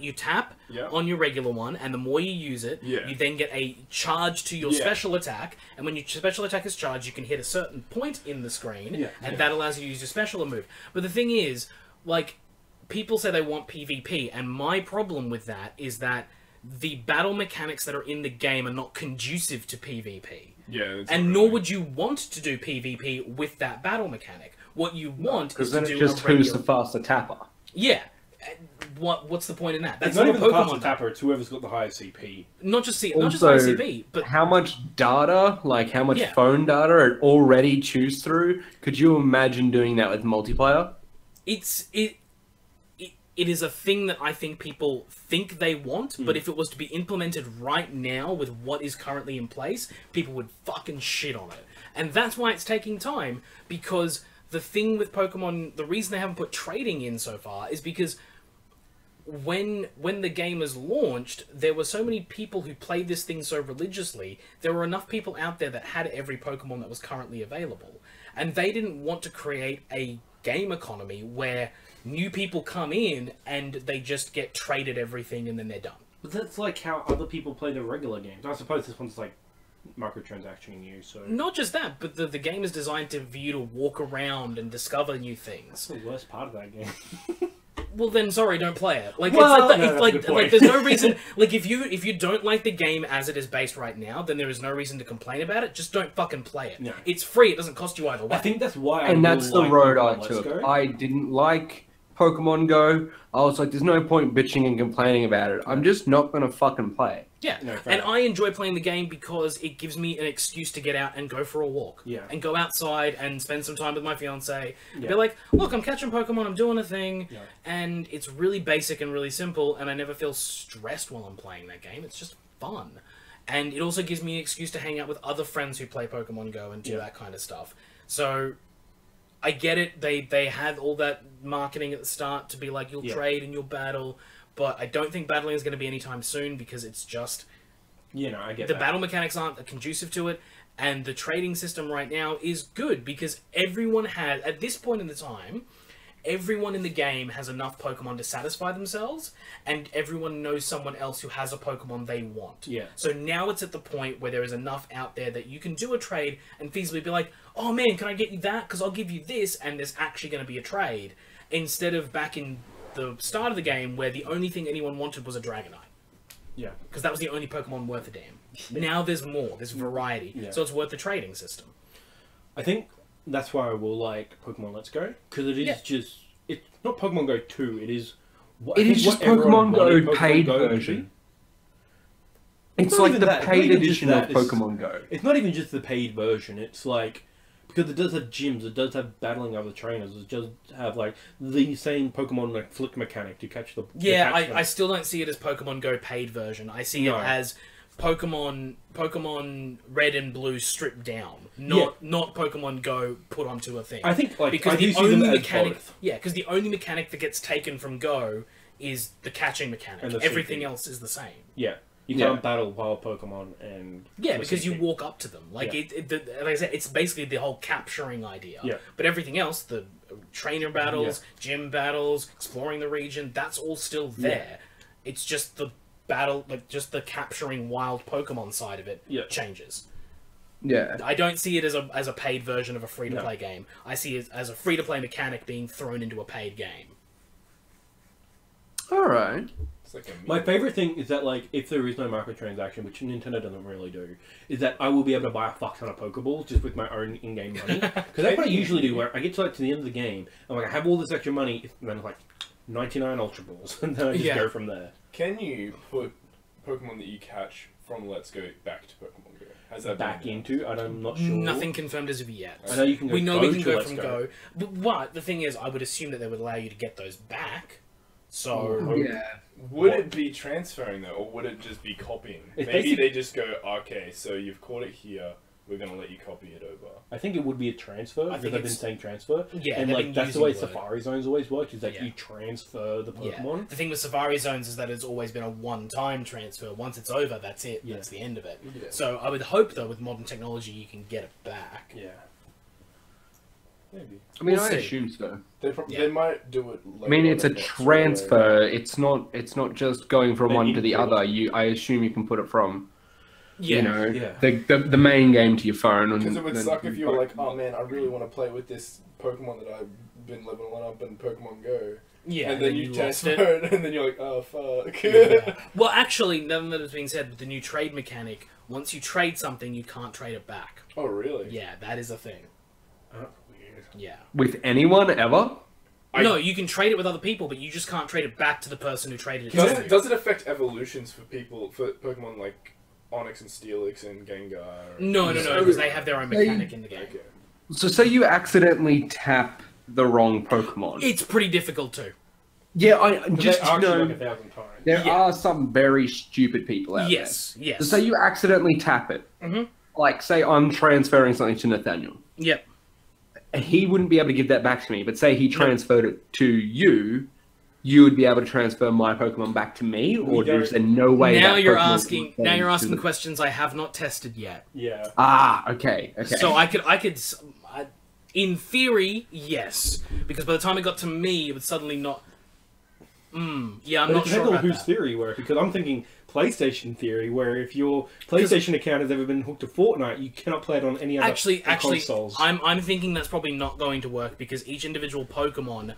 on your regular one, and the more you use it, you then get a charge to your special attack, and when your special attack is charged, you can hit a certain point in the screen, and that allows you to use your special move. But the thing is, like, people say they want PvP, and my problem with that is that the battle mechanics that are in the game are not conducive to PvP. Yeah, and nor would you want to do PvP with that battle mechanic. What you want is to do just who's the faster tapper. Yeah. What's the point in that? That's it's not even the Pokemon faster tapper, it's whoever's got the highest CP. Not just high Also, CP, but how much data, like how much phone data it already chews through? Could you imagine doing that with multiplayer? It is a thing that I think people think they want, but if it was to be implemented right now with what is currently in place, people would fucking shit on it. And that's why it's taking time, because the thing with Pokemon, the reason they haven't put trading in so far is because when the game was launched, there were so many people who played this thing so religiously, there were enough people out there that had every Pokemon that was currently available. And they didn't want to create a game economy where new people come in and they just get traded everything and then they're done. But that's like how other people play the regular games. I suppose this one's like microtransaction you, so... Not just that, but the game is designed for you to walk around and discover new things. That's the worst part of that game. Well then, sorry, don't play it. Like, Well, like there's no reason... Like, if you don't like the game as it is based right now, then there is no reason to complain about it. Just don't fucking play it. No. It's free, it doesn't cost you either way. I think that's why And that's the road I Let's took. Go. I didn't like Pokemon Go. I was like, there's no point bitching and complaining about it. I'm just not going to fucking play. Yeah, No, and I enjoy playing the game because it gives me an excuse to get out and go for a walk. Yeah. And go outside and spend some time with my fiance. Yeah. Be like, look, I'm catching Pokemon, I'm doing a thing. Yeah. And it's really basic and really simple, and I never feel stressed while I'm playing that game. It's just fun. And it also gives me an excuse to hang out with other friends who play Pokemon Go and do that kind of stuff. So... I get it, they had all that marketing at the start to be like, you'll trade and you'll battle, but I don't think battling is going to be anytime soon because it's just... You know, I get the battle mechanics aren't conducive to it, and the trading system right now is good because everyone has, at this point in the time, everyone in the game has enough Pokemon to satisfy themselves, and everyone knows someone else who has a Pokemon they want. Yeah. So now it's at the point where there is enough out there that you can do a trade and feasibly be like, oh man, can I get you that? Because I'll give you this, and there's actually going to be a trade. Instead of back in the start of the game where the only thing anyone wanted was a Dragonite. Yeah. Because that was the only Pokemon worth a damn. Now there's more. There's variety. Yeah. So it's worth the trading system. I think that's why I will like Pokemon Let's Go. Because it is just... It's not Pokemon Go 2. It is... It is just Pokemon Go paid version. It's like the paid edition of Pokemon Go. It's not even just the paid version. It's like... Because it does have gyms, it does have battling other trainers, it does have like the same Pokemon like flick mechanic to catch the... Yeah, I still don't see it as Pokemon Go paid version. I see it as Pokemon Red and Blue stripped down, not Pokemon Go put onto a thing. I think like because I the do see them only as mechanic, both. because the only mechanic that gets taken from Go is the catching mechanic. And the Everything CP. else is the same. Yeah. You can't battle wild Pokemon and... Yeah, because you walk up to them. Like, like I said, it's basically the whole capturing idea. Yeah. But everything else, the trainer battles, gym battles, exploring the region, that's all still there. It's just the battle, like, just the capturing wild Pokemon side of it changes. Yeah. I don't see it as a paid version of a free-to-play game. I see it as a free-to-play mechanic being thrown into a paid game. Alright. Like my favourite thing is that, like, if there is no microtransaction, which Nintendo doesn't really do, is that I will be able to buy a fuck ton of Pokeballs just with my own in-game money. Because that's what I usually do, where I get to, like, to the end of the game, and like, I have all this extra money, and then, like, 99 Ultra Balls, and then I just go from there. Can you put Pokemon that you catch from Let's Go back to Pokemon Go? Has that back into? I'm not sure. Nothing confirmed as of yet. I know you can go we know we can go from Go. But the thing is, I would assume that they would allow you to get those back. So... Yeah. Would it be transferring, though, or would it just be copying? Maybe they just go, okay, so you've caught it here, we're going to let you copy it over. I think it would be a transfer, because they've been saying transfer. Yeah, and like that's the way Safari Zones always work, is that you transfer the Pokemon. Yeah. The thing with Safari Zones is that it's always been a one-time transfer. Once it's over, that's it. Yeah. That's the end of it. Yeah. So I would hope, though, with modern technology, you can get it back. Yeah. Maybe. I mean, I assume so. They might do it later. I mean, it's a transfer. It's not just going from one to the other. I assume you can put it from, the main game to your phone. Because it would suck if you were like, oh man, I really want to play with this Pokemon that I've been leveling up in Pokemon Go. Yeah, and then you transfer it, and then you're like, oh fuck. Well, actually, now that it's being said, with the new trade mechanic, once you trade something, you can't trade it back. Oh really? Yeah, that is a thing. Yeah. With anyone ever? No, you can trade it with other people, but you just can't trade it back to the person who traded it. Does it affect evolutions for people, for Pokemon like Onix and Steelix and Gengar? No, because they have their own mechanic in the game. Okay. So say you accidentally tap the wrong Pokemon. It's pretty difficult too. Yeah, I just know like 1,000 times. There are some very stupid people out there. Yes. So say you accidentally tap it. Like, say I'm transferring something to Nathaniel. Yep. He wouldn't be able to give that back to me, but say he transferred it to you, you would be able to transfer my Pokemon back to me, or there's no way. Now you're asking questions I have not tested yet. Yeah. Okay. So I could, in theory, yes, because by the time it got to me, it would suddenly not. Yeah, I'm not sure about whose theory work, because I'm thinking PlayStation theory, where if your PlayStation account has ever been hooked to Fortnite, you cannot play it on any other consoles. I'm thinking that's probably not going to work, because each individual Pokemon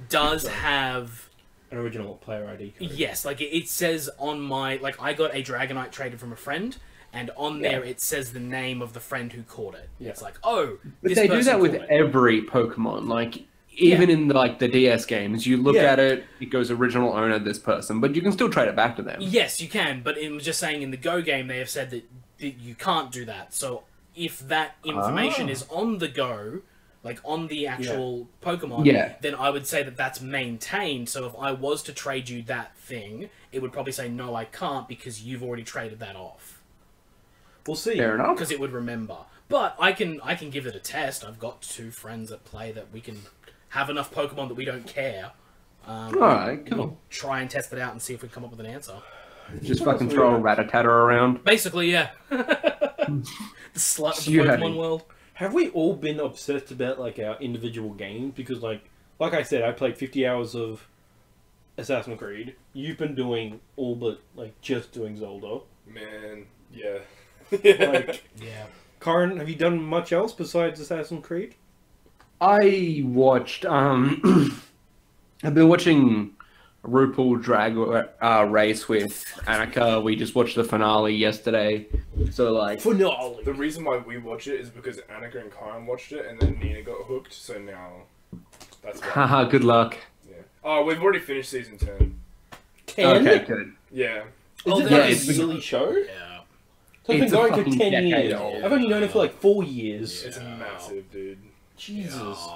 does have an original player ID code. Yes, like it says on my, like, I got a Dragonite traded from a friend, and on there it says the name of the friend who caught it. It's like, oh, but they do that with every Pokemon, like. Even in the DS games, you look at it, it goes original owner, this person, but you can still trade it back to them. Yes, you can, but it was just saying in the Go game, they have said that you can't do that. So if that information is on the Go, like on the actual Pokemon, then I would say that that's maintained. So if I was to trade you that thing, it would probably say, no, I can't, because you've already traded that off. We'll see. Fair enough. Because it would remember. But I can give it a test. I've got 2 friends that play that we can have enough Pokemon that we don't care. Alright, cool. Try and test it out and see if we come up with an answer. Just fucking throw a Rattata around. Basically, yeah. The slut of the Pokemon world. Have we all been obsessed about like our individual games? Because like I said, I played 50 hours of Assassin's Creed. You've been doing all but like just doing Zelda. Man, yeah. Kyron, have you done much else besides Assassin's Creed? I watched, I've been watching RuPaul Drag Race with Annika. We just watched the finale yesterday. So, like... Finale! The reason why we watch it is because Annika and Kyron watched it, and then Nina got hooked, so now... That's why. Haha, good luck. Yeah. Oh, we've already finished season 10. 10? Okay, good. Yeah. Is it yeah, like a it's- silly show? Yeah. So it's It's been a going for fucking 10 decade years. old. I've only known it for like 4 years. It's massive, dude. Jesus.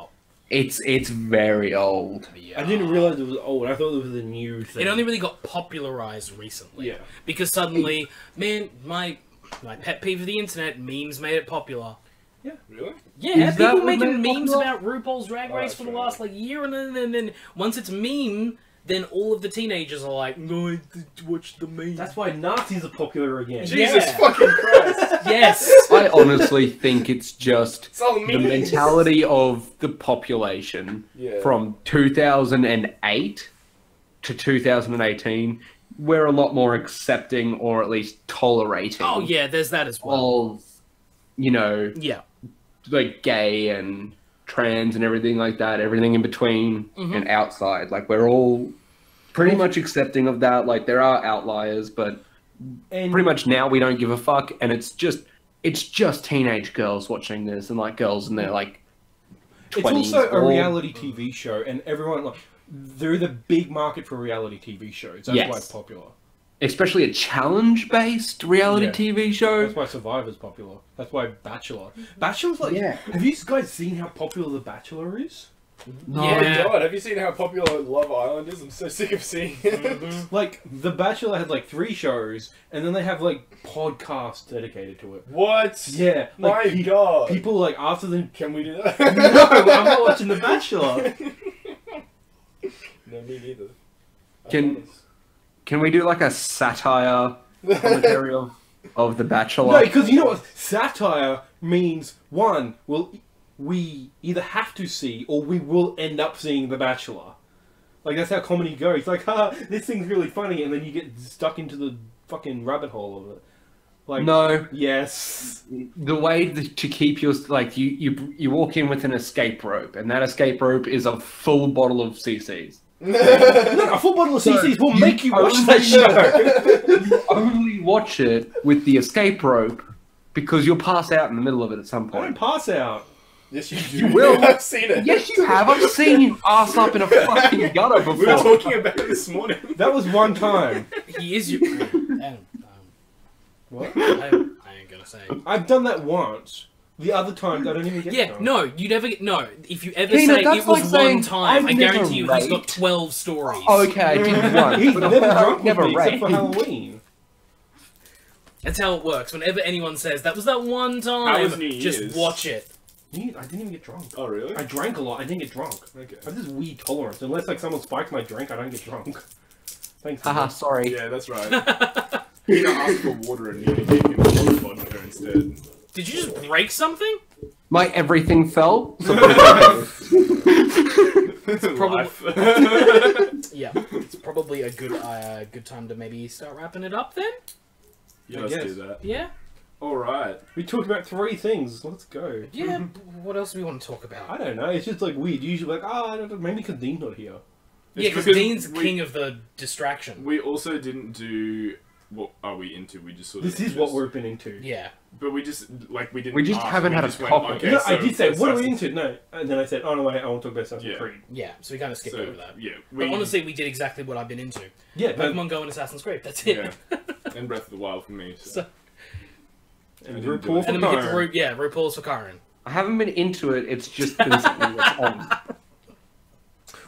It's very old. Yeah. I didn't realize it was old. I thought it was a new thing. It only really got popularized recently. Yeah. Because suddenly, man, my pet peeve of the internet, memes made it popular. Really? Yeah, Is that people what making made it memes popular? about RuPaul's Drag Race for the true. last like year, and then once it's meme, then all of the teenagers are like, "No, I watch the meme." That's why Nazis are popular again. Jesus Yeah. fucking Christ! Yes. I honestly think it's just It's all the memes. mentality of the population Yeah. from 2008 to 2018. We're a lot more accepting, or at least tolerating. Oh yeah, there's that as well. Of, you know, Yeah. like gay and trans and everything like that, everything in between and outside. Like, we're all pretty much accepting of that. Like, there are outliers, but And pretty much now we don't give a fuck, and it's just teenage girls watching this, and like girls in their like it's 20s. also a or- reality TV show, and everyone like they're the big market for reality TV shows. That's Yes. why it's popular. especially a challenge-based reality Yeah. TV show. That's why Survivor's popular. That's why Bachelor. Bachelor's like. Yeah. Have you guys seen how popular The Bachelor is? No. Oh my Yeah. god, have you seen how popular Love Island is? I'm so sick of seeing it. Like The Bachelor had like 3 shows, and then they have like podcasts dedicated to it. What? Yeah, My like, god. people like after the. Can we do that? No, I'm not watching The Bachelor. No, me neither. Can we do like a satire commentary of The Bachelor? No, because you know what? Satire means one, we either have to see or we will end up seeing The Bachelor. Like, that's how comedy goes. Like, this thing's really funny, and then you get stuck into the fucking rabbit hole of it. Like, No. Yes. The way to keep your like you walk in with an escape rope, and that escape rope is a full bottle of CCs. No, a full bottle of CCs will make you watch that show. You only watch it with the escape rope because you'll pass out in the middle of it at some I don't point. pass out. Yes, you do. You will. I've seen it. Yes, you have. I've seen you ass up in a fucking gutter We were before. talking about it this morning. That was one time. He is your. What? I ain't gonna say. I've done that once. The other times, I don't even get Yeah, drunk. no, you never get. No, if you ever Keena, say that's it was like one saying, time, I "I've never guarantee you he's got raped." 12 stories. Okay, I did one. He's but never drunk with never me except raped. for Halloween. That's how it works. Whenever anyone says, that was that one time, How was New just Year's? watch it. I didn't even get drunk. Oh, really? I drank a lot. I didn't get drunk. Okay. I have this weed tolerance. Unless like someone spikes my drink, I don't get drunk. Thanks. Haha, man. sorry. Yeah, that's right. You asked for water and you gave him a lot of vodka instead. Did you just break something? My everything fell. So probably- Life. Yeah, it's probably a good time to maybe start wrapping it up then. Yeah, I let's guess. do that. Yeah, Alright. We talked about 3 things. Let's go. yeah. What else do we want to talk about? I don't know. It's just like weird. Usually, like, I don't know, maybe because Dean's not here. Yeah, because because Dean's we- king of the distraction. We also didn't do... What are we into? We just sort of... This is what we've been into. Yeah. But we just... Like, we didn't We just ask, haven't had a just went, topic. okay, No, I so did say, what are we Assassin's- into? No. And then I said, oh no, wait, I want to talk about Assassin's Yeah. Creed. Yeah, so we kind of skipped So, over that. yeah. But honestly, we did exactly what I've been into. Yeah, but, Pokemon Go and Assassin's Creed. That's it. Yeah. And Breath of the Wild for me. So. So- and I didn't do RuPaul it. for And then we get to Kyron. RuPaul's for Kyron. I haven't been into it. It's just been something that's on.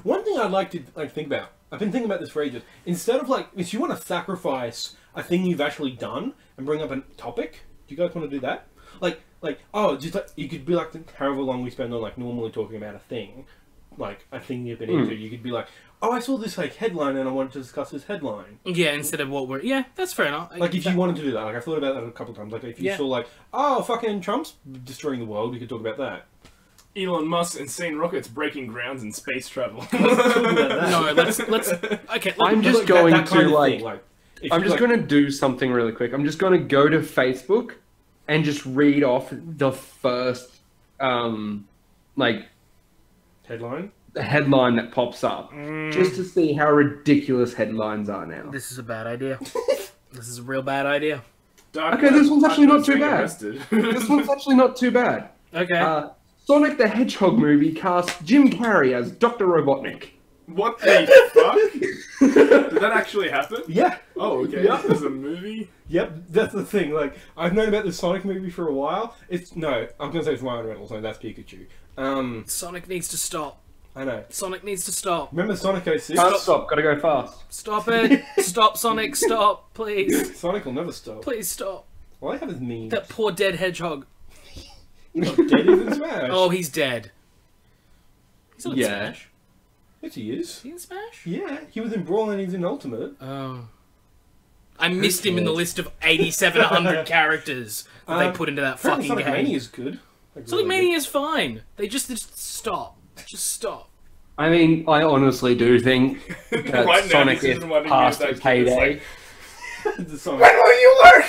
One thing I'd like to think about, I've been thinking about this for ages. Instead of like, if you want to sacrifice a thing you've actually done and bring up a topic, do you guys want to do that? Like, oh, just like, you could be like, however long we spend on like normally talking about a thing, like a thing you've been into, you could be like, oh, I saw this like headline and I wanted to discuss this headline. Yeah, instead of what we're... Yeah, that's fair enough. Like, if you wanted to do that, like, I thought about that a couple times. Like, if you Yeah. saw, like, oh, fucking Trump's destroying the world, we could talk about that. Elon Musk's insane rockets breaking grounds in space travel. Let's talk about that. No, let's... Okay, I'm just Like, going that kind to of like. thing, if I'm you, just like, going to do something really quick. I'm just going to go to Facebook and just read off the first, like, headline. headline that pops up, just to see how ridiculous headlines are now. This is a bad idea. This is a real bad idea. Okay, this one's actually not too bad. This one's actually not too bad. Okay. Sonic the Hedgehog movie cast Jim Carrey as Dr. Robotnik. What the fuck? Did that actually happen? Yeah. Oh, okay. Yep. There's a movie? Yep, that's the thing. Like, I've known about the Sonic movie for a while. I'm gonna say it's Ryan Reynolds. No, that's Pikachu. Sonic needs to stop. I know. Sonic needs to stop. Remember Sonic 06? Can't stop, gotta go fast. Stop it. Stop, Sonic, stop, please. Sonic will never stop. Please stop. Why have his memes? That poor dead hedgehog. He's not dead, he's in Smash. Oh, he's dead. He's not in Smash. Yes, he is. Is he in Smash? Yeah, he was in Brawl and he's in Ultimate. Oh. I missed him in the list of 8,700 characters that they put into that fucking Sonic game. Mania is good. Like, Sonic really Mania is fine. They just stop. Just stop. I mean, I honestly do think that Right now, Sonic this is is reminding me past of that its kid that's heyday. like, good. The Sonic. when will you learn?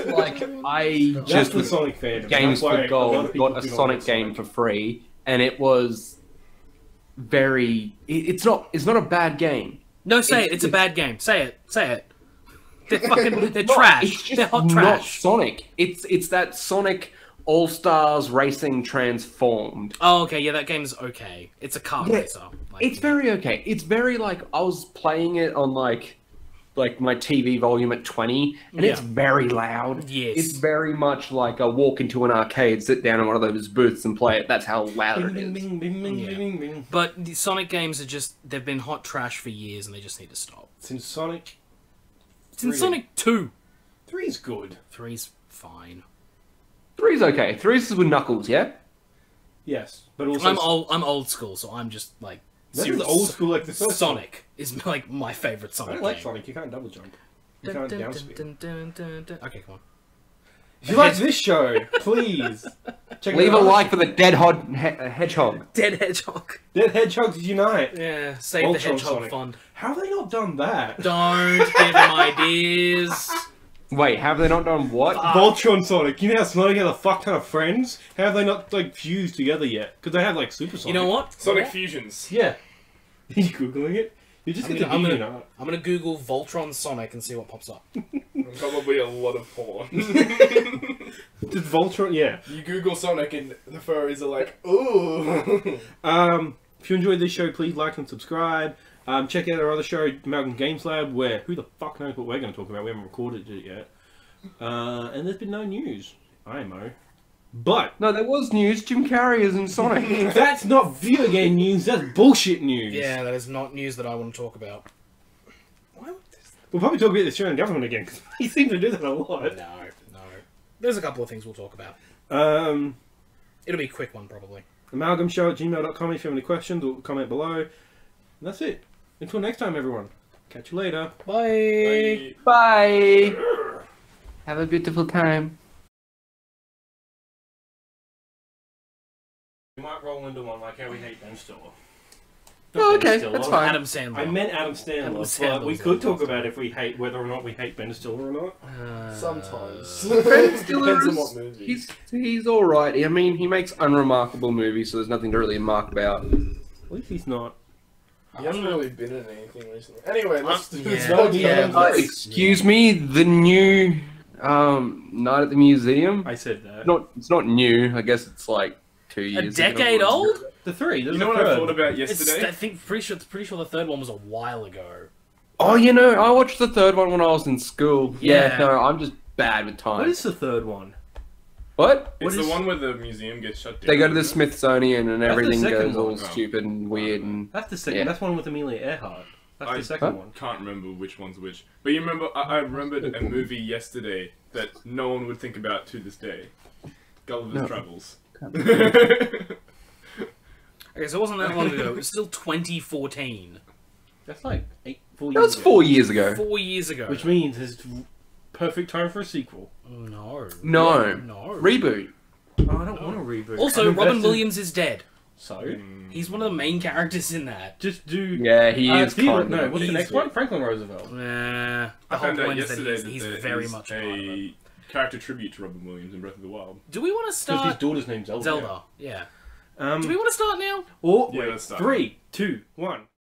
Like, I That's just the Sonic fandom. Games That's why for a lot of Gold people got a do not Sonic like game for free, and it was very. It's not a bad game. No, say it. It's a bad game. Say it. Say it. They're fucking. They're It's trash. just They're hot not trash. Sonic. It's that Sonic All Stars Racing transformed. Oh, okay. Yeah, that game's okay. It's a kart Yeah, racer. Like, It's very okay. It's very like I was playing it on like my TV volume at 20, and it's Yeah. very loud. Yes. It's very much like a walk into an arcade, sit down in one of those booths and play it. That's how loud it Bing, is. bing, bing, bing, Yeah. bing, bing. But the Sonic games are just—they've been hot trash for years, and they just need to stop. Since Sonic Since 3. Sonic 2, 3's good. 3's fine. 3's okay. 3's with Knuckles, yeah? Yes, but also I'm old school, so I'm just like This is serious- old school like the first Sonic is like my favorite I Sonic don't like game. Sonic. You can't double jump. You Dun, can't dun, down dun, speed. dun, dun, dun, dun. Okay, come on. If you like this show, please check Leave out a our like for the dead hedgehog. Dead Hedgehog. Dead Hedgehogs Unite. Yeah, save Ultron the Hedgehog Sonic. fund. How have they not done that? Don't give them ideas. Wait, have they not done what? Voltron Sonic. You know how Sonic has a fuck ton of friends? How have they not like fused together yet? Because they have like Super Sonic. You know what? Sonic Fusions. Yeah. Are you googling it? You just get the I'm video gonna- I'm gonna Google Voltron Sonic and see what pops up. Probably a lot of porn. Did Voltron? Yeah. You Google Sonic and the furries are like, ooh. If you enjoyed this show, please like and subscribe. Check out our other show, Amalgam Games Lab, where who the fuck knows what we're going to talk about? We haven't recorded it yet. And there's been no news. IMO. But No, there was news. Jim Carrey is in Sonic. that's not video game news. That's bullshit news. Yeah, that is not news that I want to talk about. Why would this? We'll probably talk about the Australian government again because he seems to do that a lot. No. There's a couple of things we'll talk about. It'll be a quick one, probably. Amalgamshow@gmail.com if you have any questions or comment below. And that's it. Until next time, everyone. Catch you later. Bye. Bye. Have a beautiful time. We might roll into one like how we hate Ben Stiller. Oh, Not Ben okay, Stiller. that's fine. Adam Sandler. I meant Adam Sandler, Adam but Sandler's we in could it. talk about if we hate whether or not we hate Ben Stiller or not. Sometimes. Ben Stiller Depends on is- what movie. He's all right. I mean, he makes unremarkable movies, so there's nothing to really mark about. At least he's not. He hasn't really been in anything recently. Anyway, let's do this. Excuse me, the new Night at the Museum. I said that. It's not new. I guess it's like 2 years. decade ago. old? The three. You know what I thought about yesterday? I think pretty sure the third one was a while ago. Oh, you know, I watched the third one when I was in school. Yeah, Yeah. no, I'm just bad with time. What is the third one? What? It's What the is- one where the museum gets shut down. They go to the Smithsonian and That's the everything second goes all one. stupid and weird and That's the second. Yeah. That's one with Amelia Earhart. That's I- the second Huh? one. Can't remember which one's which. But you remember, I remembered a movie yesterday that no one would think about to this day. Gulliver's No. Travels. Okay, so it wasn't that long ago. It was still 2014. That's like 4 years. that was ago. 4 years ago. 4 years ago. Which means it's perfect time for a sequel. No. No. No. Reboot. Oh, I don't want to reboot. Also, I'm Robin invested- Williams is dead. So He's one of the main characters in that. just do. Yeah, he is Theodore, kind no, of. what's the He's next one? Franklin Roosevelt. Nah. The I whole found out point is yesterday that he's that there very is much a part of it. character tribute to Robin Williams in Breath of the Wild. Do we want to Because his start daughter's name's Zelda. Zelda? Yeah. Do we want to start now? Or Yeah, wait, let's start. 3, 2, 1.